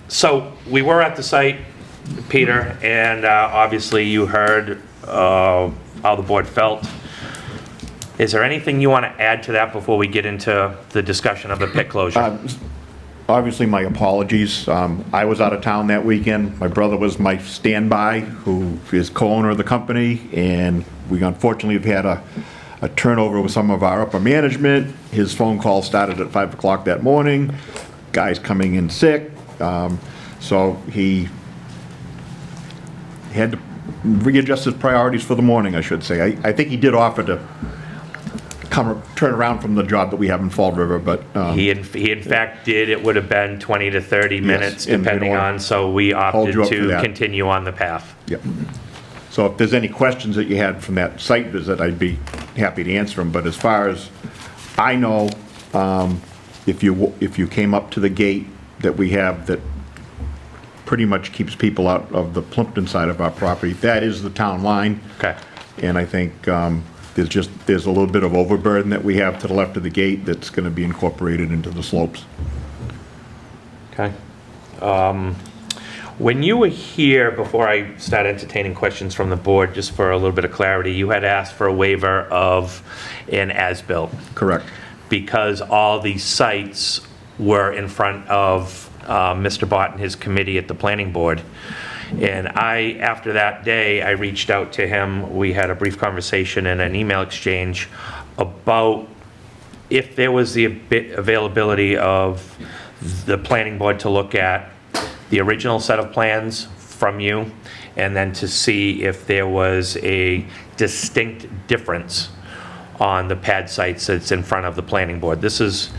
So we were at the site, Peter, and obviously you heard how the board felt. Is there anything you want to add to that before we get into the discussion of the pit closure? Obviously, my apologies. I was out of town that weekend. My brother was my standby, who is co-owner of the company, and we unfortunately have had a turnover with some of our upper management. His phone call started at 5 o'clock that morning. Guy's coming in sick, so he had to readjust his priorities for the morning, I should say. I think he did offer to turn around from the job that we have in Fall River, but... He in fact did. It would have been 20 to 30 minutes, and depending on, so we opted you up for to that. continue on the path. Yep. So if there's any questions that you had from that site visit, I'd be happy to answer them. But as far as I know, if you came up to the gate that we have that pretty much keeps people out of the Plimpton side of our property, that is the town line. Okay. And I think there's a little bit of overburden that we have to the left of the gate that's going to be incorporated into the slopes. Okay. When you were here, before I start entertaining questions from the board, just for a little bit of clarity, you had asked for a waiver of an as-built. Correct. Because all these sites were in front of Mr. Bott and his committee at the planning board. And after that day, I reached out to him. We had a brief conversation and an email exchange about if there was the availability of the planning board to look at the original set of plans from you, and then to see if there was a distinct difference on the pad sites that's in front of the planning board. This is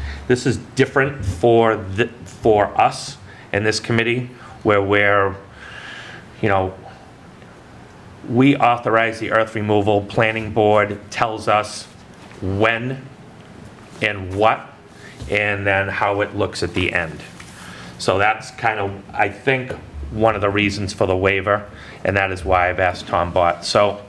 different for us in this committee, where we authorize the earth removal. Planning board tells us when and what, and then how it looks at the end. So that's kind of, I think, one of the reasons for the waiver, and that is why I've asked Tom Bott. So,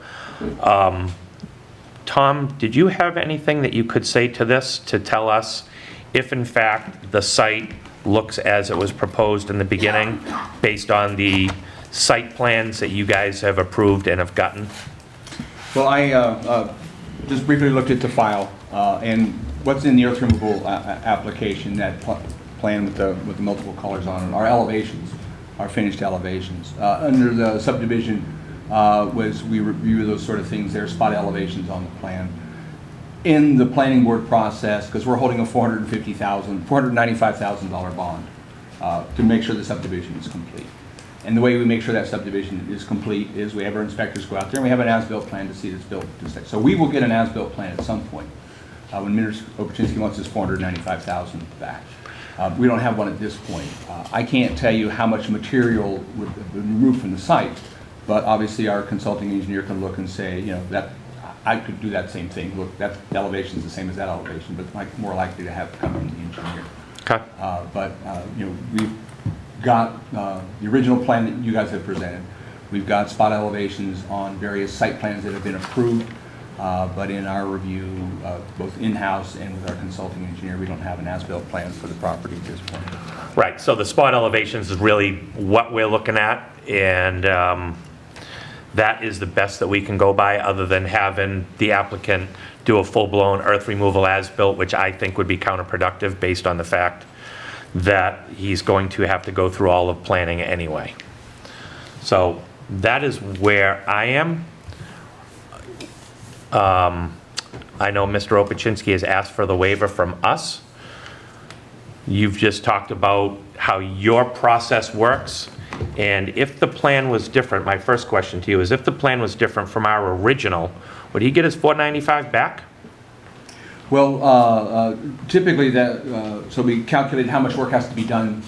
Tom, did you have anything that you could say to this to tell us if in fact the site looks as it was proposed in the beginning based on the site plans that you guys have approved and have gotten? Well, I just briefly looked at the file, and what's in the earth removal application, that plan with the multiple colors on it, are elevations, are finished elevations. Under the subdivision, we review those sort of things. There are spot elevations on the plan. In the planning board process, because we're holding a $495,000 bond to make sure the subdivision is complete. And the way we make sure that subdivision is complete is we have our inspectors go out there and we have an as-built plan to see it's built. So we will get an as-built plan at some point when Minister Opachinski wants his $495,000 back. We don't have one at this point. I can't tell you how much material would have been removed from the site, but obviously our consulting engineer can look and say, that I could do that same thing. Look, that elevation is the same as that elevation, but more likely to have to come from the engineer. Okay. We've got the original plan that you guys have presented. We've got spot elevations on various site plans that have been approved, but in our review, both in-house and with our consulting engineer, we don't have an as-built plan for the property at this point. Right, so the spot elevations is really what we're looking at, and that is the best that we can go by, other than having the applicant do a full-blown earth removal as-built, which I think would be counterproductive based on the fact that he's going to have to go through all of planning anyway. So that is where I am. I know Mr. Opachinski has asked for the waiver from us. You've just talked about how your process works. And if the plan was different, my first question to you is, if the plan was different from our original, would he get his $495 back? Well, typically that, so we calculate how much work has to be done,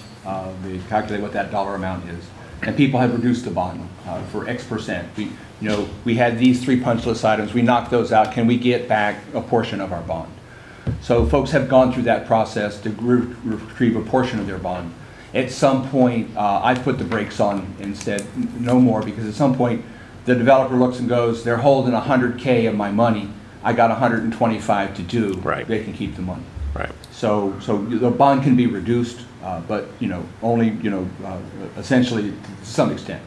we calculate what that dollar amount is. And people have reduced the bond for X percent. We had these 3 punch list items, we knocked those out, can we get back a portion of our bond? So folks have gone through that process to retrieve a portion of their bond. At some point, I've put the brakes on and said no more, because at some point, the developer looks and goes, they're holding 100K of my money, I got 125 to do. Right. They can keep the money. Right. So the bond can be reduced, but, only, essentially to some extent,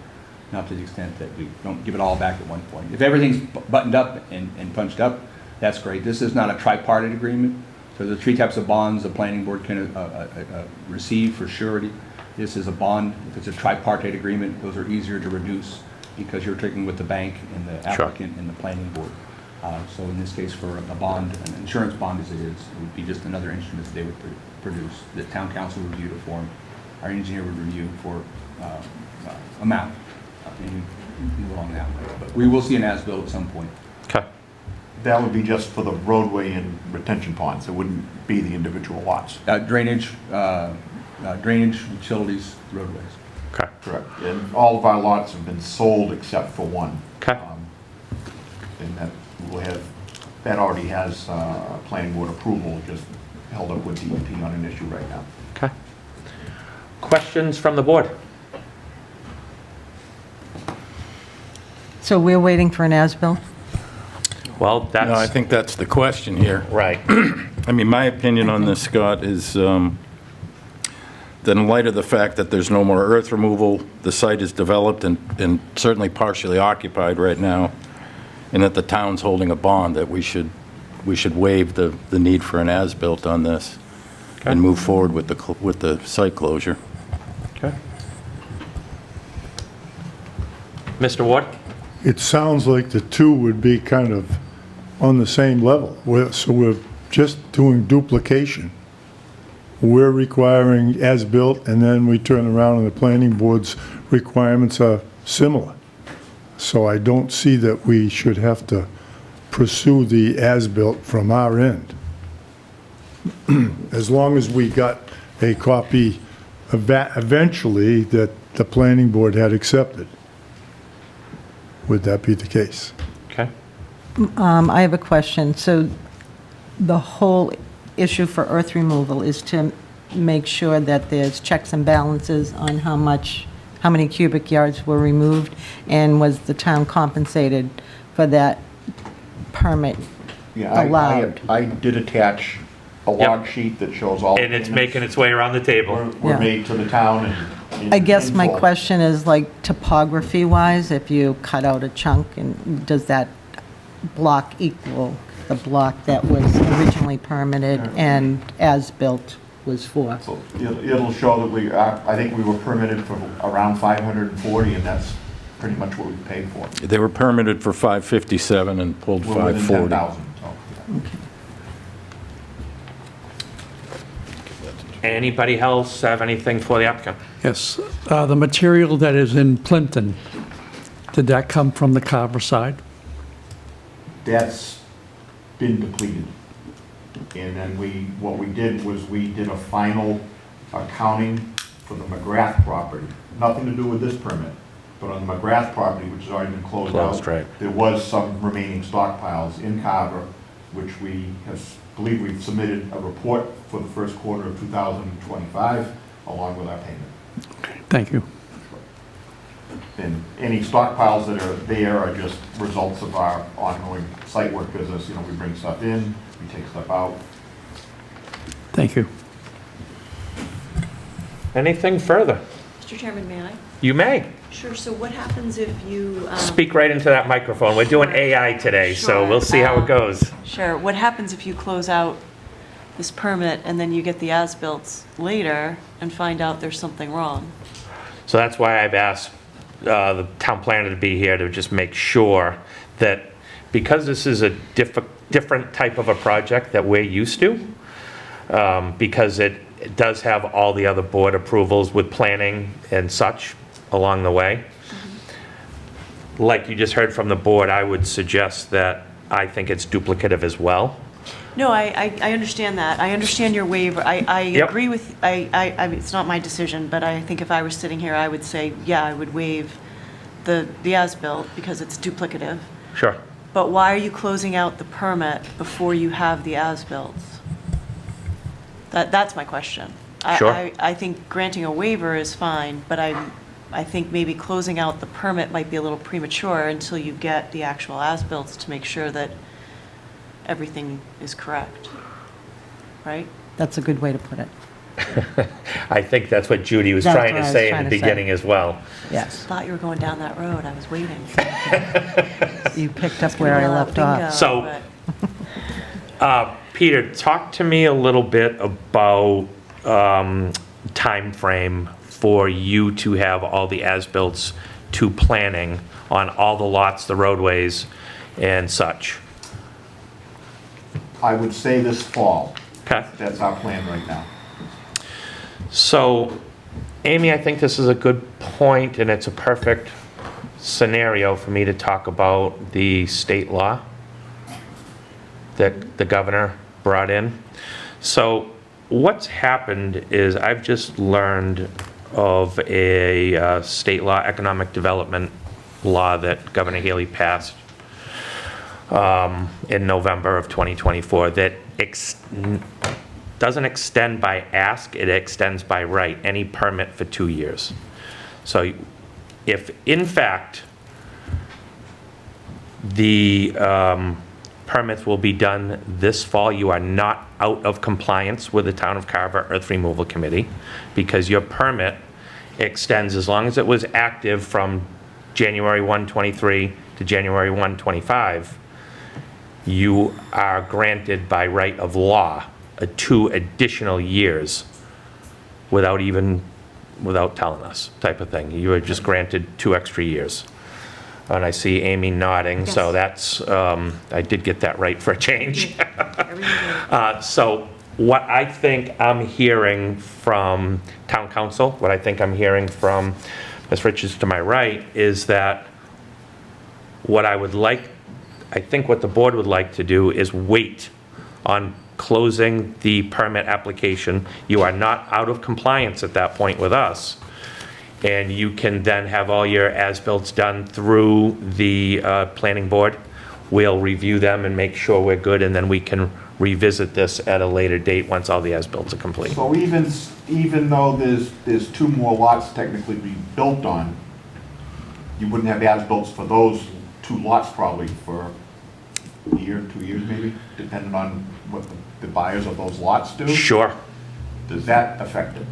not to the extent that we don't give it all back at one point. If everything's buttoned up and punched up, that's great. This is not a tripartite agreement. So the 3 types of bonds the planning board can receive for surety. This is a bond. If it's a tripartite agreement, those are easier to reduce because you're taking with the bank and the applicant and the planning board. So in this case, for a bond, an insurance bond as it is, it would be just another instrument that they would produce. The town council would review the form. Our engineer would review for amount. And move along that way. But we will see an as-built at some point. Okay. That would be just for the roadway and retention ponds. It wouldn't be the individual lots. Drainage, utilities, roadways. Okay. Correct. And all of our lots have been sold except for one. Okay. And that already has planning board approval, just held up with DEP on an issue right now. Okay. Questions from the board? So we're waiting for an as-built? Well, that's... No, I think that's the question here. Right. I mean, my opinion on this, Scott, is that in light of the fact that there's no more earth removal, the site is developed and certainly partially occupied right now, and that the town's holding a bond, that we should waive the need for an as-built on this and move forward with the site closure. Okay. Mr. Ward? It sounds like the two would be kind of on the same level. So we're just doing duplication. We're requiring as-built, and then we turn around and the planning board's requirements are similar. So I don't see that we should have to pursue the as-built from our end. As long as we got a copy eventually that the planning board had accepted. Would that be the case? Okay. I have a question. So the whole issue for earth removal is to make sure that there's checks and balances on how many cubic yards were removed, and was the town compensated for that permit allowed? I did attach a log sheet that shows all. And it's making its way around the table. Were Yeah. made to the town and. I guess my in full. question is, like, topography-wise, if you cut out a chunk, and does that block equal the block that was originally permitted and as-built was for? So it'll show that I think we were permitted for around 540, and that's pretty much what we paid for. They were permitted for 557 and pulled We're within 540. 10,000, so. Anybody else have anything for the applicant? Yes. The material that is in Plimpton, did that come from the Carver side? That's been depleted. And then what we did was we did a final accounting for the McGrath property. Nothing to do with this permit, but on the McGrath property, which has already been closed out, Right. there was some remaining stockpiles in Carver, which believe we've submitted a report for the first quarter of 2025, along with our payment. Okay, thank you. And any stockpiles that are there are just results of our ongoing site work business. We bring stuff in, we take stuff out. Thank you. Anything further? Mr. Mr. Chairman, may I? You may. Sure, so what happens if you... Speak right into that microphone. We're doing AI today, so Sure. we'll see how it goes. Sure, what happens if you close out this permit and then you get the as-built later and find out there's something wrong? So that's why I've asked the town planner to be here to just make sure that, because this is a different type of a project that we're used to, because it does have all the other board approvals with planning and such along the way. Like you just heard from the board, I would suggest that I think it's duplicative as well. No, I understand that. I understand your waiver. I Yep. agree with, it's not my decision, but I think if I were sitting here, I would say, yeah, I would waive the as-built because it's duplicative. Sure. But why are you closing out the permit before you have the as-built? That's my question. Sure. I think granting a waiver is fine, but I think maybe closing out the permit might be a little premature until you get the actual as-bills to make sure that everything is correct, right? That's a good way to put it. I think that's what Judy was That's trying what to I was say in trying the to say. beginning as well. Yes. Thought you were going down that road. I was waiting. You picked up where I left off. So- Peter, talk to me a little bit about time frame for you to have all the as-bills to planning on all the lots, the roadways, and such. I would say this fall. Okay. That's our plan right now. So, Amy, I think this is a good point, and it's a perfect scenario for me to talk about the state law that the governor brought in. So, what's happened is I've just learned of a state law, economic development law that Governor Haley passed in November of 2024 that doesn't extend by ask, it extends by right, any permit for 2 years. So if, in fact, the permits will be done this fall, you are not out of compliance with the Town of Carver Earth Removal Committee, because your permit extends, as long as it was active from January 1, 23 to January 1, 25, you are granted by right of law 2 additional years without telling us, type of thing. You are just granted 2 extra years. And I see Amy nodding, so that's, I did get that right for a change. So what I think I'm hearing from town council, what I think I'm hearing from Ms. Richards to my right, is that what I would like, I think what the board would like to do is wait on closing the permit application. You are not out of compliance at that point with us. And you can then have all your as-bills done through the planning board. We'll review them and make sure we're good, and then we can revisit this at a later date once all the as-bills are complete. So even though there's 2 more lots technically to be built on, you wouldn't have as-bills for those 2 lots probably for a year, 2 years maybe, depending on what the buyers of those lots do? Sure. Does that affect it?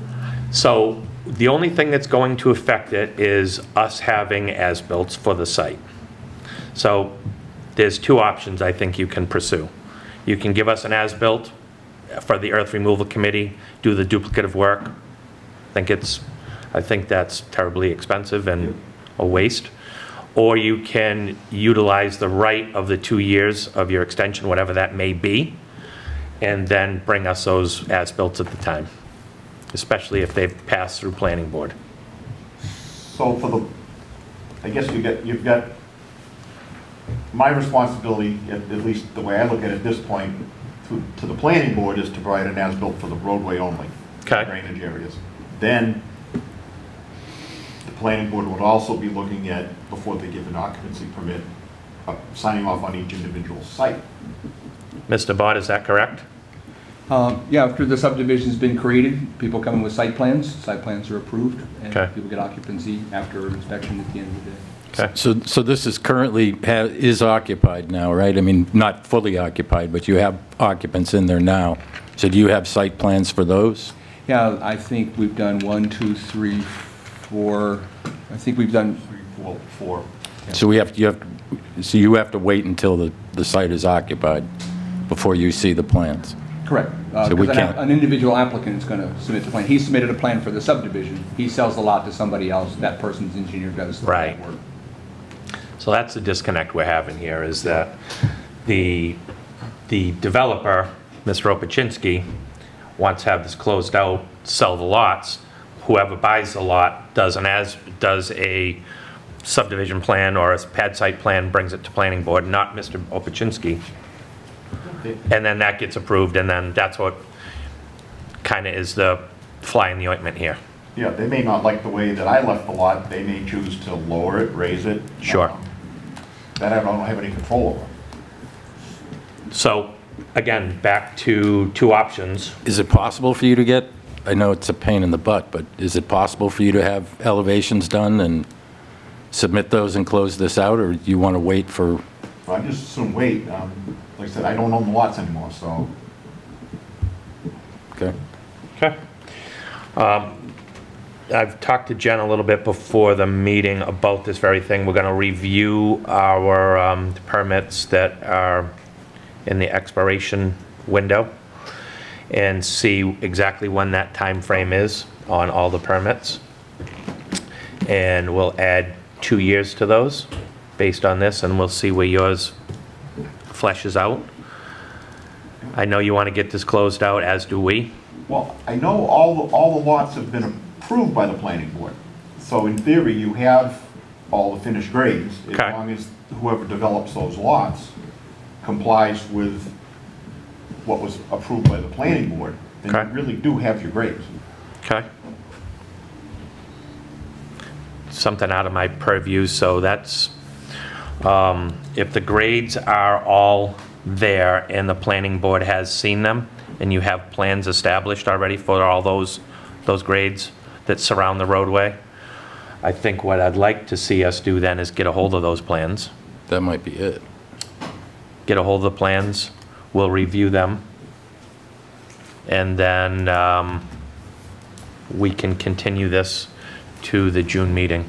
So the only thing that's going to affect it is us having as-bills for the site. So there's 2 options I think you can pursue. You can give us an as-built for the earth removal committee, do the duplicative work. I think that's terribly expensive and a waste. Or you can utilize the right of the 2 years of your extension, whatever that may be, and then bring us those as-built at the time, especially if they've passed through planning board. So I guess you've got, my responsibility, at least the way I look at it at this point, to the planning board is to provide an as-built for the roadway only. Okay. Drainage areas. Then, the planning board would also be looking at, before they give an occupancy permit, signing off on each individual site. Mr. Bott, is that correct? Yeah, after the subdivision's been created, people come in with site plans are approved, and Okay. people get occupancy after inspection at the end of the day. Okay. So this is currently, is occupied now, right? I mean, not fully occupied, but you have occupants in there now. So do you have site plans for those? Yeah, I think we've done 1, 2, 3, for, I think we've done, Well, four. So you have to wait until the site is occupied before you see the plans? correct. So we Because can't- an individual applicant is going to submit the plan. He submitted a plan for the subdivision. He sells the lot to somebody else. That person's engineer does the Right. work. So that's the disconnect we're having here, is that the developer, Mr. Opachinski, wants to have this closed out, sell the lots. Whoever buys the lot does a subdivision plan or a pad site plan, brings it to planning board, not Mr. Opachinski. And then that gets approved, and then that's what kind of is the fly in the ointment here. Yeah, they may not like the way that I left the lot, they may choose to lower it, raise it. Sure. That I don't have any control over. So, again, back to two options. Is it possible for you to get, I know it's a pain in the butt, but is it possible for you to have elevations done and submit those and close this out, or do you want to wait for? I just assume wait, like I said, I don't own the lots anymore, so. Okay. Okay. I've talked to Jen a little bit before the meeting about this very thing. We're going to review our permits that are in the expiration window and see exactly when that time frame is on all the permits. And we'll add 2 years to those based on this, and we'll see where yours fleshes out. I know you want to get this closed out, as do we. Well, I know all the lots have been approved by the planning board. So in theory, you have all the finished grades, as Okay. long as whoever develops those lots complies with what was approved by the planning board, then Okay. you really do have your grades. Okay. Something out of my purview, so that's, if the grades are all there and the planning board has seen them, and you have plans established already for all those grades that surround the roadway, I think what I'd like to see us do then is get a hold of those plans. That might be it. Get a hold of the plans, we'll review them, and then we can continue this to the June meeting.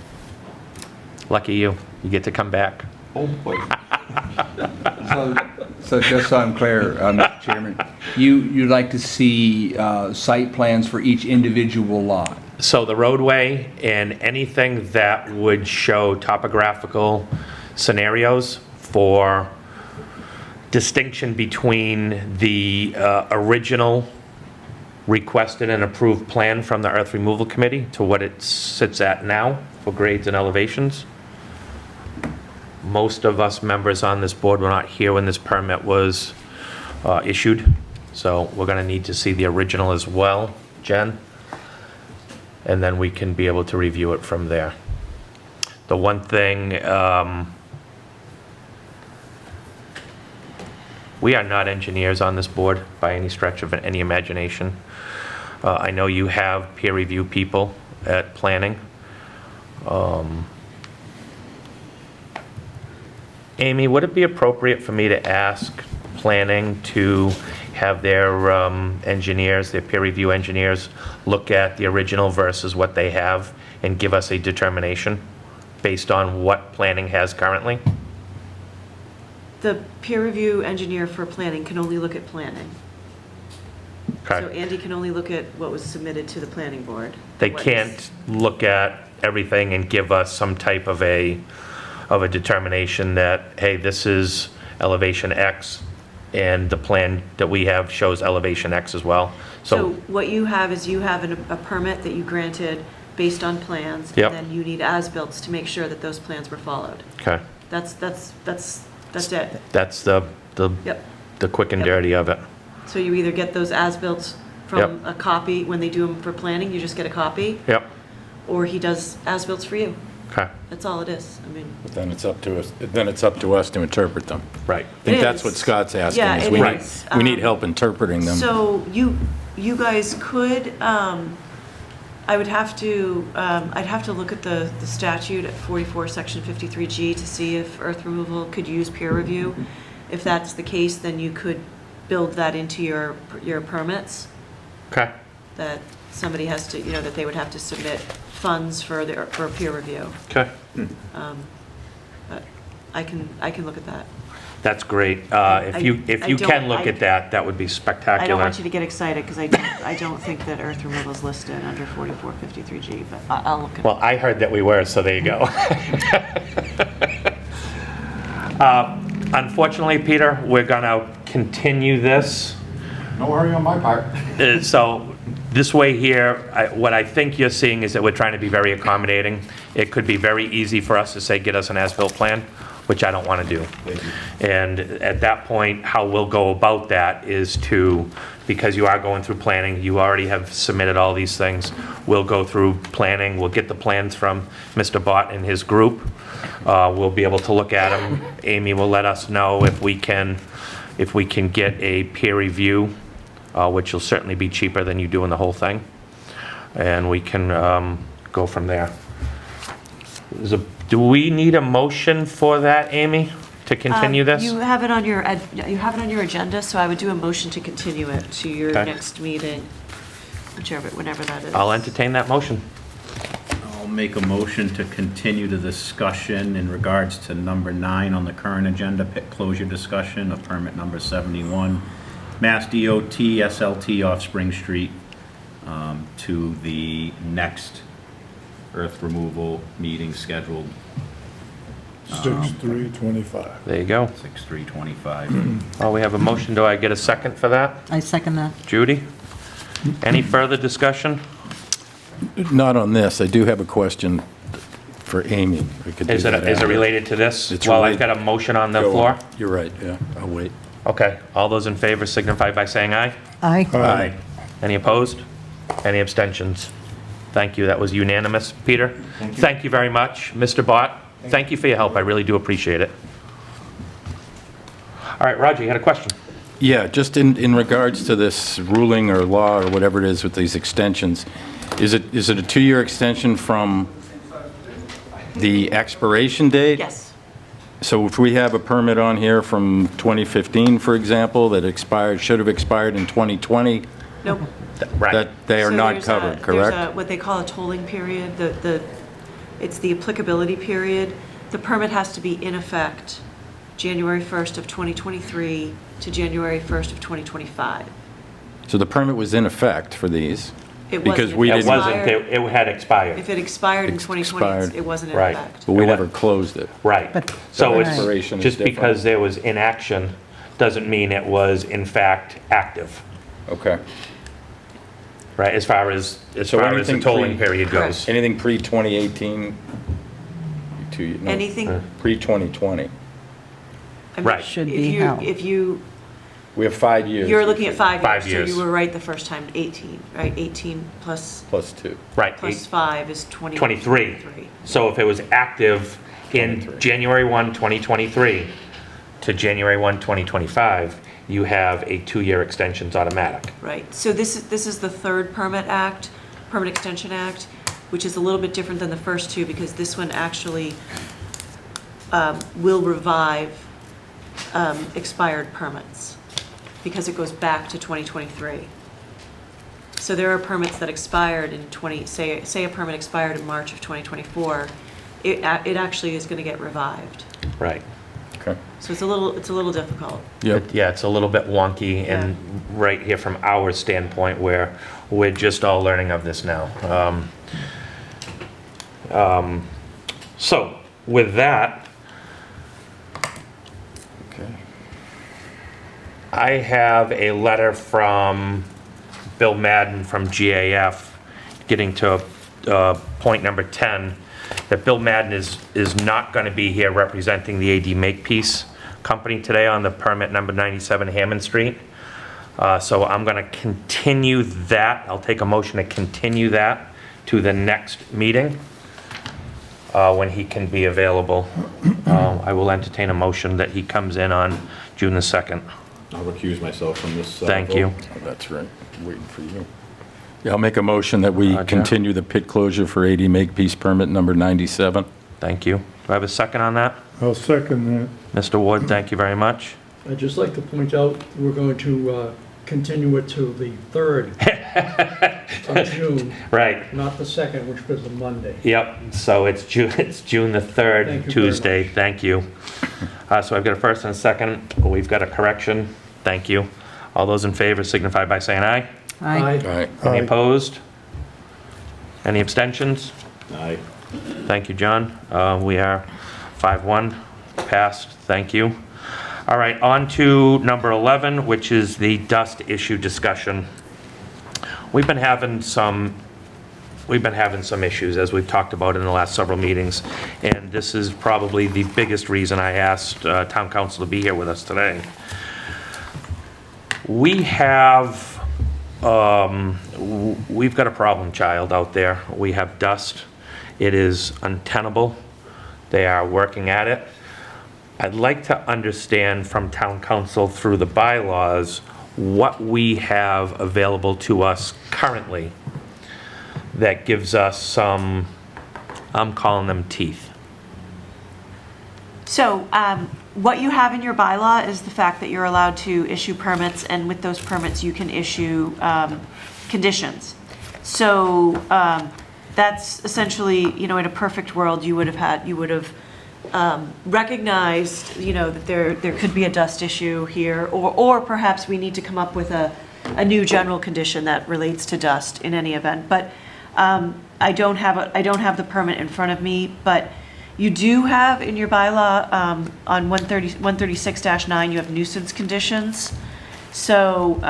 Lucky you, you get to come back. Oh, boy. So just so I'm clear, Mr. Chairman, you'd like to see site plans for each individual lot? So the roadway and anything that would show topographical scenarios for distinction between the original requested and approved plan from the Earth Removal Committee to what it sits at now for grades and elevations. Most of us members on this board were not here when this permit was issued, so we're going to need to see the original as well, Jen, and then we can be able to review it from there. The one thing, we are not engineers on this board by any stretch of any imagination. I know you have peer review people at planning. Amy, would it be appropriate for me to ask planning to have their engineers, their peer review engineers, look at the original versus what they have and give us a determination based on what planning has currently? The peer review engineer for planning can only look at planning. So Okay. Andy can only look at what was submitted to the planning board. They What is- can't look at everything and give us some type of a determination that, hey, this is elevation X, and the plan that we have shows elevation X as well. So what you have is you have a permit that you granted based on plans. Yep. And then you need as-bills to make sure that those plans were followed. Okay, That's it. that's the Yep. the quick and Yep. dirty of it. So you either get those as-bills from Yep. a copy, when they do them for planning, you just get a copy, Yep, or he does as-bills for you. okay, That's all it is. I mean, But then it's up to us to interpret them. right. I think It that's is. what Scott's asking. Yeah, is it we is. need- We need help interpreting them. so you guys could, I'd have to look at the statute at 44, section 53G to see if earth removal could use peer review. If that's the case, then you could build that into your permits, Okay, that somebody has to, that they would have to submit funds for a peer review. Okay, But I can look at that. that's great. If I you don't- can look at that, that would be spectacular. I don't want you to get excited, because I don't think that earth removal is listed under 4453G, but I'll look at it. Well, I heard that we were, so there you go. Unfortunately, Peter, we're gonna continue this. No hurry on my part. So this way here, what I think you're seeing is that we're trying to be very accommodating. It could be very easy for us to say, get us an as-built plan, which I don't want to do. And at that point, how we'll go about that is to, because you are going through planning, you already have submitted all these things, we'll go through planning, we'll get the plans from Mr. Bott and his group. We'll be able to look at them. Amy will let us know if we can get a peer review, which will certainly be cheaper than you doing the whole thing. And we can go from there. Do we need a motion for that, Amy, to continue this? You have it on your agenda, so I would do a motion to continue it to your Okay. next meeting, whenever that is. I'll entertain that motion. I'll make a motion to continue the discussion in regards to number 9 on the current agenda, pit closure discussion of permit number 71, Mass DOT SLT off Spring Street, to the next earth removal meeting scheduled 6/3/25. There you go. 6/3/25. Oh, we have a motion. Do I get a second for that? I second that. Judy? Any further discussion? Not on this. I do have a question for Amy. We could do Is it that is it after. related to this? It's Well, I've related. got a motion on the Go floor. on. You're right, yeah. I'll wait. Okay. All those in favor signify by saying aye. Aye. Aye. Any opposed? Any abstentions? Thank you. That was unanimous. Peter? Thank you very much. Mr. Bott, thank you for your help. I really do appreciate it. All right, Roger, you had a question? Yeah, just in regards to this ruling or law or whatever it is with these extensions, is it a 2-year extension from the expiration date? Yes. So if we have a permit on here from 2015, for example, that expired, should have expired in 2020, Nope. Right. that they are So not there's covered, There's correct? what they call a tolling period, it's the applicability period. The permit has to be in effect January 1st of 2023 to January 1st of 2025. So the permit was in effect for these? It Because wasn't. we If It it didn't- wasn't, expired- it had expired. If it expired in It's 2020, expired. it wasn't in Right. effect. But we never closed it. Right. But- So Right. it's, Expiration is just different. because there was inaction doesn't mean it was in fact active, Okay. right? As far as the anything tolling pre- period goes. Correct. Anything pre-2018? Anything- Pre-2020. I mean, Right. Should if be you- held. If you, We have 5 years. you're looking at 5 years. 5 years. So you were right the first time, 18, right? 18 plus Plus 2. Right. plus 5 is 23. 23. So if it was active in 23. January 1, 2023 to January 1, 2025, you have a 2-year extensions automatic. Right, so this is the third permit extension act, which is a little bit different than the first two, because this one actually will revive expired permits, because it goes back to 2023. So there are permits that expired in say a permit expired in March of 2024, it actually is going to get revived. Right. Okay. So it's a little difficult. Yep. Yeah, it's a little bit wonky, and right here from our standpoint, where we're just all learning of this now. So, with that, Okay. I have a letter from Bill Madden from GAF, getting to point number 10, that Bill Madden is not going to be here representing the AD Makepeace Company today on the permit number 97 Hammond Street. So I'm going to continue that. I'll take a motion to continue that to the next meeting when he can be available. I will entertain a motion that he comes in on June the 2nd. I'll recuse myself from this. Thank you. Oh, that's right. Waiting for you. Yeah, I'll make a motion that we Roger. continue the pit closure for AD Makepeace permit number 97. Thank you. Do I have a second on that? I'll second that. Mr. Ward, thank you very much. I'd just like to point out, we're going to continue it to the 3rd. So June, Right. not the 2nd, which was a Monday. Yep, so it's June the Thank 3rd, you very Tuesday. much. Thank you. So I've got a first and a second. We've got a correction. Thank you. All those in favor signify by saying aye. Aye. All right. Any Aye. opposed? Any abstentions? Aye. Thank you, John. We are 5-1, passed. Thank you. All right, on to number 11, which is the dust issue discussion. We've been having some issues, as we've talked about in the last several meetings, and this is probably the biggest reason I asked town council to be here with us today. We have, we've got a problem child out there. We have dust. It is untenable. They are working at it. I'd like to understand from town council through the bylaws what we have available to us currently that gives us some, I'm calling them teeth. So, what you have in your bylaw is the fact that you're allowed to issue permits, and with those permits, you can issue conditions. So, that's essentially, in a perfect world, you would have recognized, that there could be a dust issue here, or perhaps we need to come up with a new general condition that relates to dust in any event. But I don't have the permit in front of me, but you do have in your bylaw, on 136-9, you have nuisance conditions. So,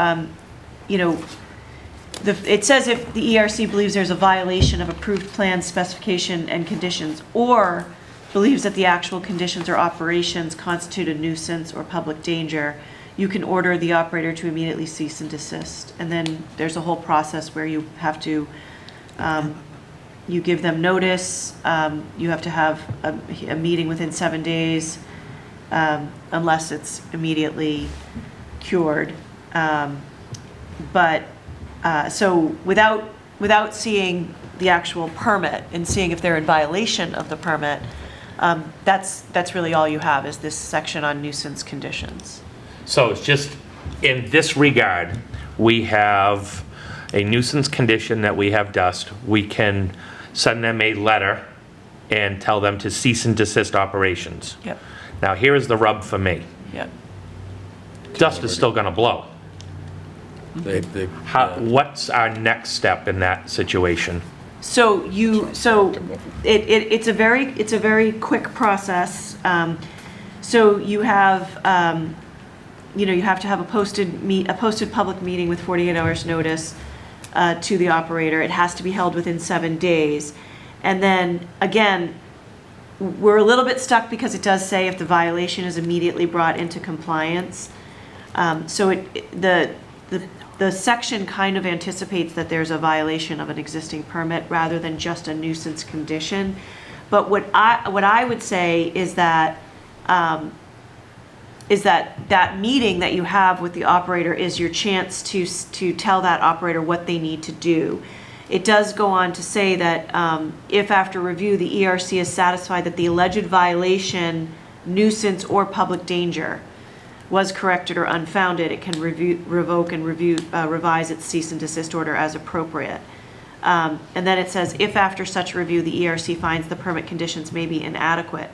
it says if the ERC believes there's a violation of approved plan specification and conditions, or believes that the actual conditions or operations constitute a nuisance or public danger, you can order the operator to immediately cease and desist. And then there's a whole process where you have to, you give them notice, you have to have a meeting within 7 days, unless it's immediately cured. So without seeing the actual permit and seeing if they're in violation of the permit, that's really all you have, is this section on nuisance conditions. So it's just, in this regard, we have a nuisance condition that we have dust. We can send them a letter and tell them to cease and desist operations. Yep, Now, here is the rub for me. yep. Dust is still gonna blow. They, What's our next step in that situation? So it's a very quick process. So you have, you have to have a posted public meeting with 48 hours notice to the operator. It has to be held within 7 days. And then, again, we're a little bit stuck because it does say if the violation is immediately brought into compliance. So the section kind of anticipates that there's a violation of an existing permit rather than just a nuisance condition. But what I would say is that that meeting that you have with the operator is your chance to tell that operator what they need to do. It does go on to say that if after review the ERC is satisfied that the alleged violation, nuisance, or public danger was corrected or unfounded, it can revoke and revise its cease and desist order as appropriate. And then it says, if after such review the ERC finds the permit conditions may be inadequate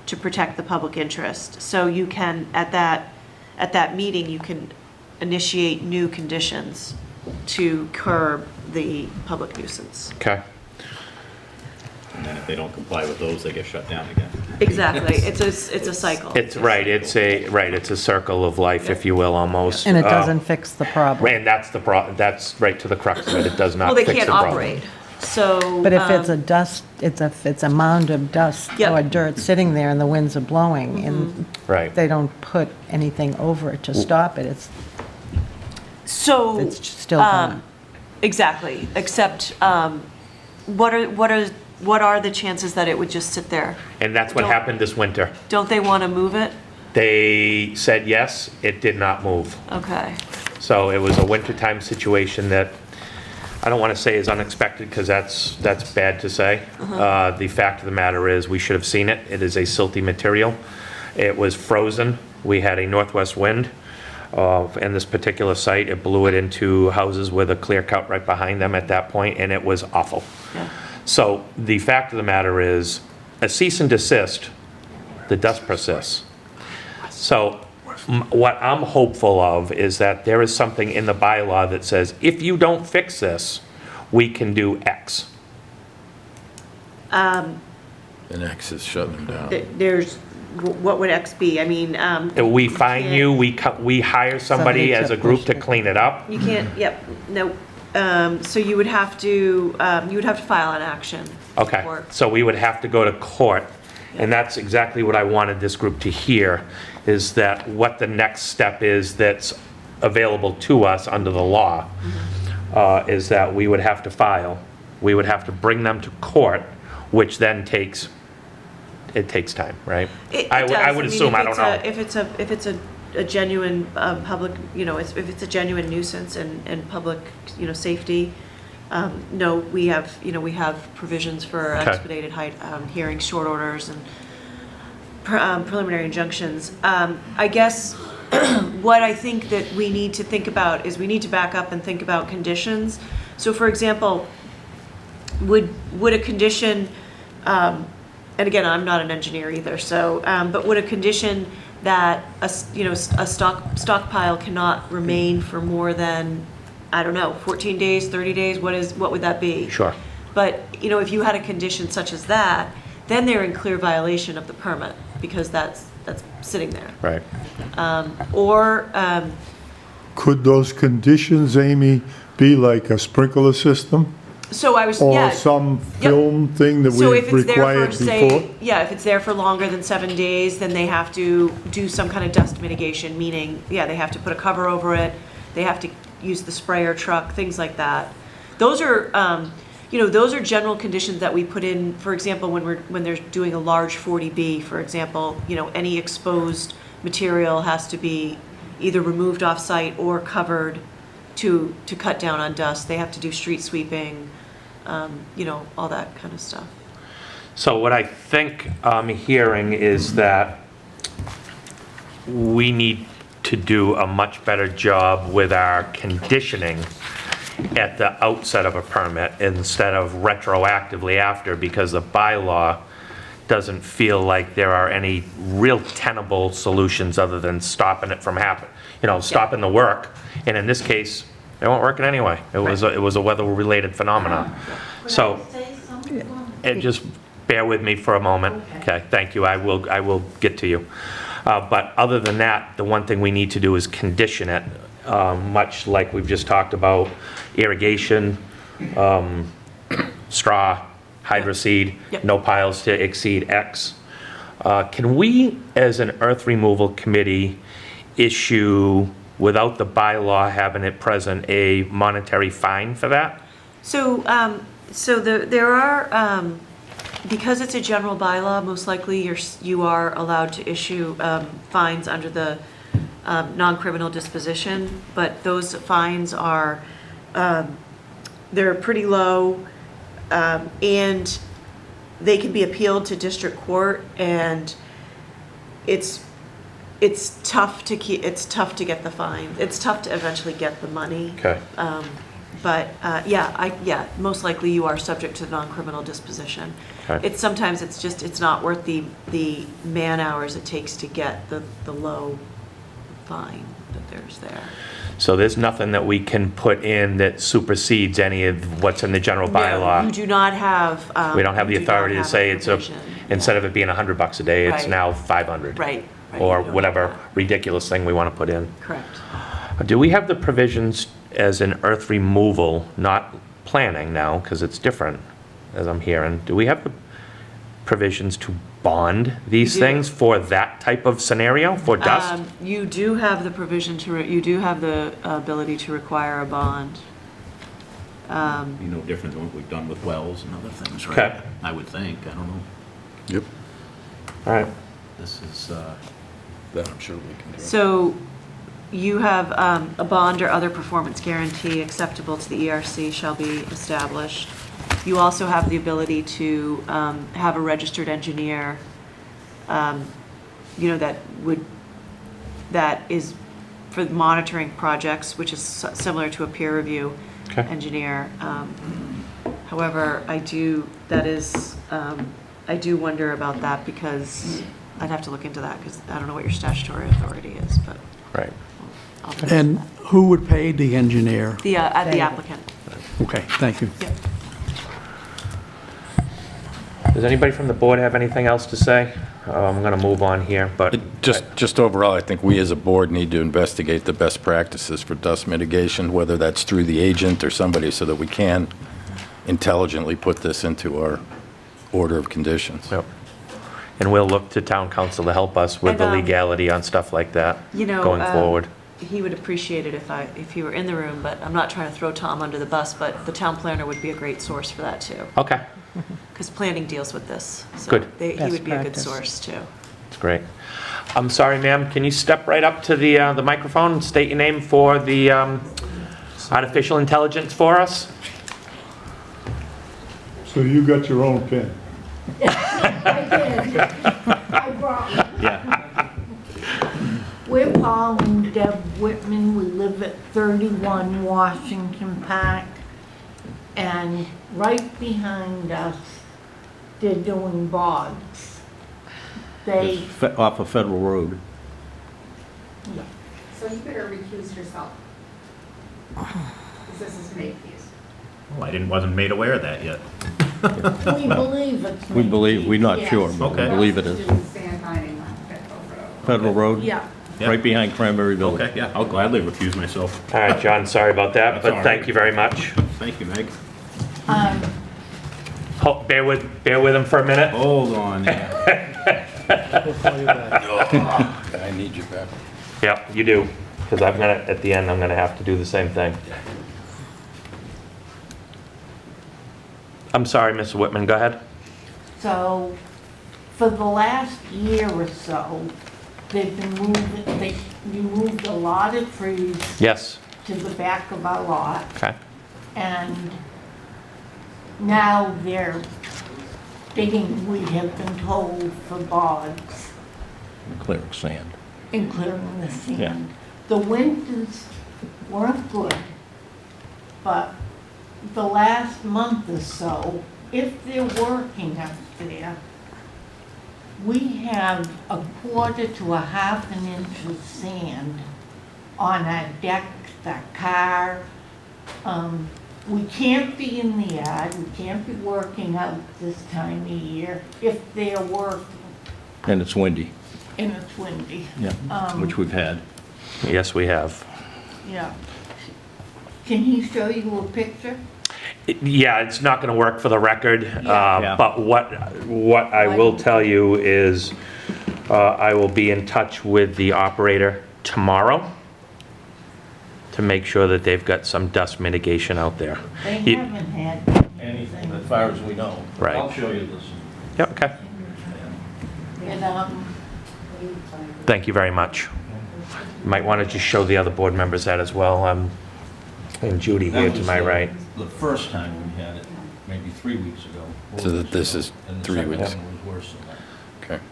to protect the public interest. So you can, at that meeting, you can initiate new conditions to curb the public nuisance. Okay. And then if they don't comply with those, they get shut down again. Exactly, it's a cycle. It's a circle of life, if you will, almost. And it doesn't fix the problem. And that's right to the crux of it. It does not Well, they fix the can't problem. operate, so. But if it's a dust, if it's a mound of dust Yep. or dirt sitting there and the winds are blowing, and Right. they don't put anything over it to stop it, So. it's still gone. Exactly, except, what are the chances that it would just sit there? And that's what Don't- happened this winter. Don't they want to move it? They said yes, it did not move. Okay, So it was a wintertime situation that, I don't want to say is unexpected, because that's bad to say. The fact of the matter is, we should have seen it. It is a silty material. It was frozen. We had a northwest wind. in this particular site. It blew it into houses with a clear cut right behind them at that point, and it was awful. Yeah. So the fact of the matter is, a cease and desist, the dust persists. So what I'm hopeful of is that there is something in the bylaw that says, if you don't fix this, we can do X. The next is shutting them down. There's, what would X be? I mean, We fine you, we hire somebody Somebody as to a group push to it. clean it up. you can't, yep, no. So you would have to file an action. Okay, for- so we would have to go to court, and that's exactly what I wanted this group to hear, is that what the next step is that's available to us under the law, is that we would have to file, we would have to bring them to court, which then takes time, right? It I does. would mean, assume, I if don't it's know. If it's a genuine public, if it's a genuine nuisance and public, safety, no, we have provisions for Okay. expedited hearings, short orders, and preliminary injunctions. I guess what I think that we need to think about is we need to back up and think about conditions. So for example, would a condition, and again, I'm not an engineer either, so, but would a condition that a stockpile cannot remain for more than, I don't know, 14 days, 30 days, what would that be? Sure. But, if you had a condition such as that, then they're in clear violation of the permit, because that's sitting there. Right. Or, Could those conditions, Amy, be like a sprinkler system? so I was, Or yeah. some Yep. film thing that So we've if it's there for, required before? say, yeah, if it's there for longer than 7 days, then they have to do some kind of dust mitigation, meaning, yeah, they have to put a cover over it, they have to use the sprayer truck, things like that. Those are, those are general conditions that we put in, for example, when they're doing a large 40B, for example, any exposed material has to be either removed off-site or covered to cut down on dust. They have to do street sweeping, all that kind of stuff. So what I think I'm hearing is that we need to do a much better job with our conditioning at the outset of a permit instead of retroactively after, because the bylaw doesn't feel like there are any real tenable solutions other than stopping it from happening, stopping the work. And in this case, it wasn't working anyway. It was a weather-related phenomenon. So, and just bear with me for a moment. Okay, thank you. I will get to you. But other than that, the one thing we need to do is condition it, much like we've just talked about irrigation, straw, hydroseed, Yep. no piles to exceed X. Can we, as an earth removal committee, issue, without the bylaw having it present, a monetary fine for that? So, there are, because it's a general bylaw, most likely you are allowed to issue fines under the non-criminal disposition, but those fines are, they're pretty low, and they can be appealed to district court, and it's tough to get the fine. It's tough to eventually get the money. Okay. But, most likely you are subject to non-criminal disposition. Okay. Sometimes it's not worth the man-hours it takes to get the low fine that there's there. So there's nothing that we can put in that supersedes any of what's in the general bylaw? No, you do not have. We don't have the you do not authority to have say a it's a, provision. instead of it being $100 a day, it's Right. now 500. Right. Or you don't whatever have that. ridiculous thing we want to put in. Correct. Do we have the provisions as an earth removal, not planning now, because it's different, as I'm hearing? Do we have the provisions to bond these We do. things for that type of scenario, for dust? You do have the provision you do have the ability to require a bond. Be no different than what we've done with wells and other things, right? Okay. I would think, I don't know. Yep, All right. This is, that I'm sure we can do. So you have a bond or other performance guarantee acceptable to the ERC shall be established. You also have the ability to have a registered engineer, that is for monitoring projects, which is similar to a peer review Okay. engineer. However, I do wonder about that because I'd have to look into that because I don't know what your statutory authority is, but Right. I'll finish And who would pay the engineer? the applicant. Okay, thank you. Yep. Does anybody from the board have anything else to say? I'm going to move on here, but... Just overall, I think we as a board need to investigate the best practices for dust mitigation, whether that's through the agent or somebody, so that we can intelligently put this into our order of conditions. Yep. And we'll look to town council to help us with the And, legality on stuff like that going forward. He would appreciate it if he were in the room, but I'm not trying to throw Tom under the bus, but the town planner would be a great source for that too. Okay, Because planning deals with this. So Good. He Best would be a good practice. source too. that's great. I'm sorry, ma'am, can you step right up to the microphone and state your name for the artificial intelligence for us? So you got your own pen? I did. I brought one. Yeah. We're Paul and Deb Whitman. We live at 31 Washington Park. And right behind us, they're doing bogs. They, Off of Federal Road. So you better recuse yourself. Because this is Makepeace. Oh, wasn't made aware of that yet. we believe it's. We believe, we're not Yes. sure, but we Okay. believe it is. Stand hiding on Federal Road. Federal Road? Yeah. Yeah. Right behind Cranberry Village. Okay, yeah, I'll gladly recuse myself. All right, John, sorry about that, That's but all thank right. you very much. Thank you, Meg. Bear with him for a minute. Hold on. Yeah. I need you back. Yeah, you do, because at the end, I'm gonna have to do the same thing. I'm sorry, Mr. Whitman, go ahead. So, for the last year or so, they removed a lot of trees Yes, to the back of our lot. okay. And now they're digging, we have been told, for bogs Clearing sand. and clearing the sand. Yeah. The winters weren't good, but the last month or so, if they're working up there, we have a quarter to a half an inch of sand on our deck, our car. We can't be in the yard, we can't be working out this time of year if they're working And it's windy, and it's windy. yeah, which we've had. Yes, we have. Yeah. Can he show you a picture? Yeah, it's not gonna work for the record, Yeah. but what I will tell you is, I will be in touch with the operator tomorrow to make sure that they've got some dust mitigation out there. They Ye- haven't had Anything, as far as we know. Right. I'll show you this. Yep, okay. And, Thank you very much. You might want to just show the other board members that as well. And Judy here to my right. The first time we had it, maybe 3 weeks ago. 4 So that weeks this ago, is and the 3 second weeks. one was worse than that. Okay.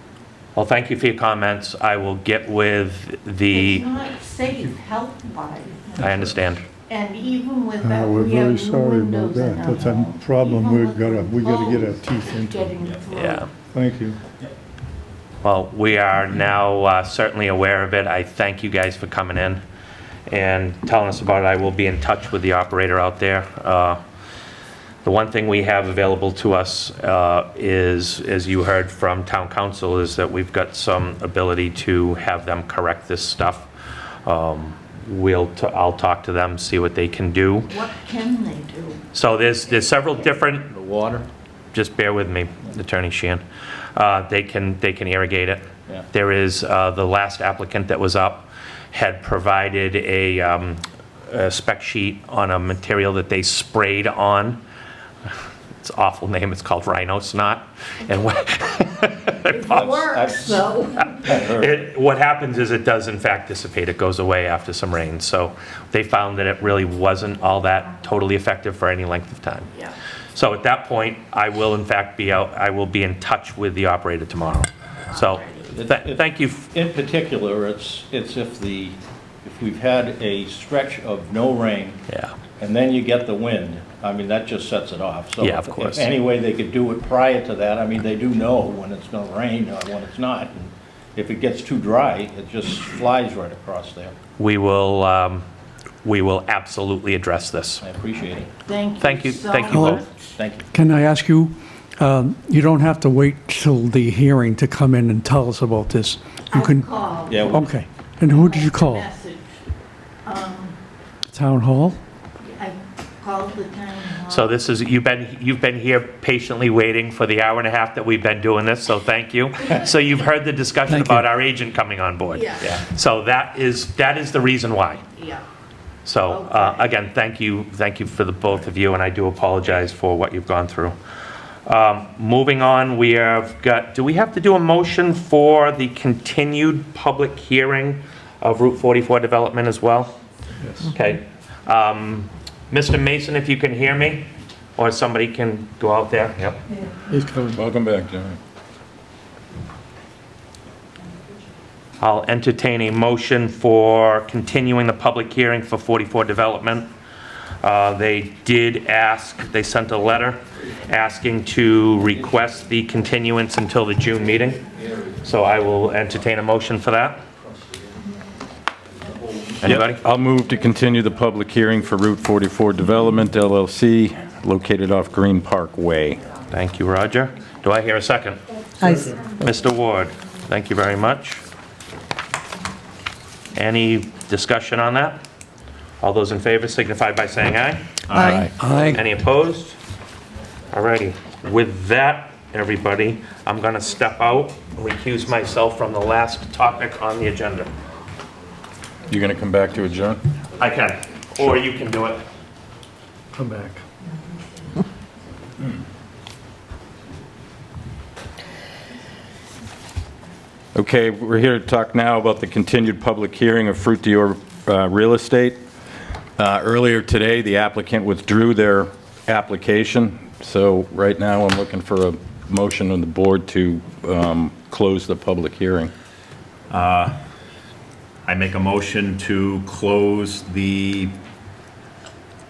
Well, thank you for your comments. I will get with the, it's not safe health-wise. I understand. And even with that, We're we have very new sorry about windows in that. our That's a home. problem Even we with gotta get our clothes teeth into. Getting through. Yeah. Thank you. Well, we are now certainly aware of it. I thank you guys for coming in and telling us about it. I will be in touch with the operator out there. The one thing we have available to us is, as you heard from town council, is that we've got some ability to have them correct this stuff. I'll talk to them, see what they can do. What can they do? So there's several different, The water? just bear with me, Attorney Sheehan. They can irrigate it. Yeah. There is, the last applicant that was up had provided a spec sheet on a material that they sprayed on. It's an awful name, it's called rhino snot. And what It works, though. what happens is it does in fact dissipate, it goes away after some rain. So they found that it really wasn't all that totally effective for any length of time. Yeah. So at that point, I will in fact be out, I will be in touch with the operator tomorrow. So, thank you. In particular, it's if the if we've had a stretch of no rain, Yeah. and then you get the wind, I mean, that just sets it off. So Yeah, of if- course. If any way they could do it prior to that, I mean, they do know when it's gonna rain or when it's not. And if it gets too dry, it just flies right across there. We will absolutely address this. I appreciate it. Thank you, so thank you much. both. Thank you. Can I ask you, you don't have to wait till the hearing to come in and tell us about this. You I can. called. Yeah, we- Okay. And who did you call? Message. Town Hall? I called the town hall. So this is, you've been here patiently waiting for the hour and a half that we've been doing this, so thank you. So you've heard the discussion Thank you. about our agent coming on board. Yeah. So that is the reason why. Yeah. So, Okay. again, thank you for the both of you, and I do apologize for what you've gone through. Moving on, we have got, do we have to do a motion for the continued public hearing of Route 44 development as well? Yes. Okay. Mr. Mason, if you can hear me, or somebody can go out there. Yep. He's coming. Welcome back, John. I'll entertain a motion for continuing the public hearing for 44 development. They sent a letter asking to request the continuance until the June meeting. So I will entertain a motion for that. Anybody? I'll move to continue the public hearing for Route 44 Development LLC, located off Green Park Way. Thank you, Roger. Do I hear a second? Mr. Ward, thank you very much. Any discussion on that? All those in favor signify by saying aye. Aye. Aye. Any opposed? All righty. With that, everybody, I'm going to step out and recuse myself from the last topic on the agenda. You going to come back to adjourn? I can, or you can do it. Come back. Okay, we're here to talk now about the continued public hearing of Fruit Dior Real Estate. Earlier today, the applicant withdrew their application, so right now I'm looking for a motion on the board to close the public hearing. I make a motion to close the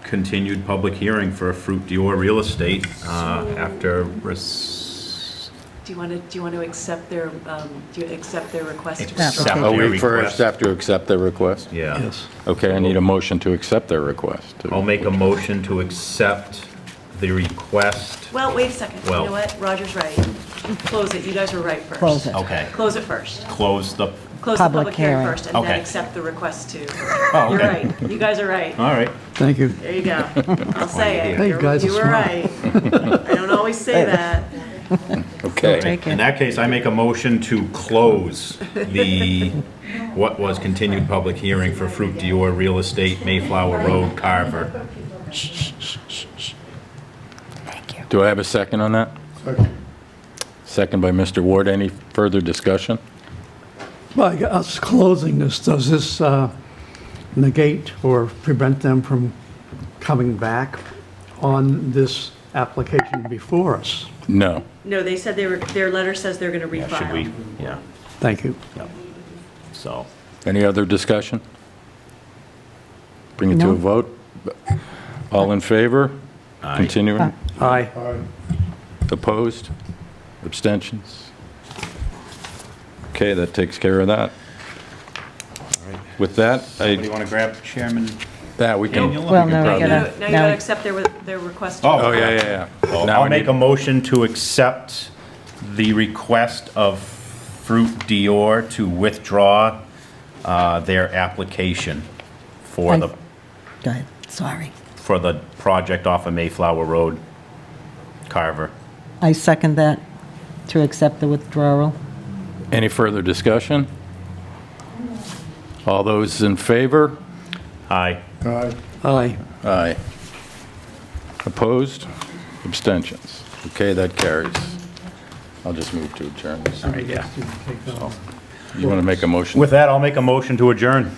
continued public hearing for Fruit Dior Real Estate after Do you want to accept their, do you accept their request? to Accept withdraw? Oh, their we first request. have to accept their request? Yeah. Yes. Okay, I need a motion to accept their request. I'll make a motion to accept the request. Well, wait a second. You Well- know what? Roger's right. Close it. You guys were right first. Close it. Okay. Close it first. Close the, Close the Public public hearing hearing. first, and then Okay. accept the request to. Oh, You're okay. right. You guys are right. all right. Thank you. There you go. I'll say it. Hey, you guys are You were smart. right. I don't always say that. Okay. Take In it. that case, I make a motion to close the, what was continued public hearing for Fruit Dior Real Estate, Mayflower Road, Carver. Do I have a second on that? Second by Mr. Ward. Any further discussion? By us closing this, does this negate or prevent them from coming back on this application before us? No. No, they said their letter says they're going to Yeah, should we? refile. Yeah, Thank you. so. Any other discussion? Bring it to No. a vote. All in favor? Continuing? Aye. Opposed? Abstentions? Okay, that takes care of that. With that, Do you want to grab Chairman? we can. Well, no, we probably- Now gotta, you got to now, accept their request. to Oh, yeah. Now I'll I make need- a motion to accept the request of Fruit Dior to withdraw their application for the, go ahead, sorry. for the project off of Mayflower Road, Carver. I second that, to accept the withdrawal. Any further discussion? All those in favor? Aye. Aye. Aye. Opposed? Abstentions? Okay, that carries. I'll just move to adjourn. All right, yeah. You want to make a motion? With that, I'll make a motion to adjourn.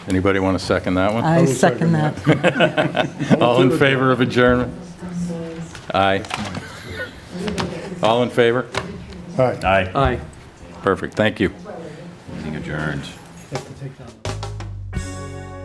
Anybody want to second that one? I second that. All in favor of adjournment? Aye. All in favor? Aye. Aye. Aye. Perfect, thank you. Meeting adjourned. take down.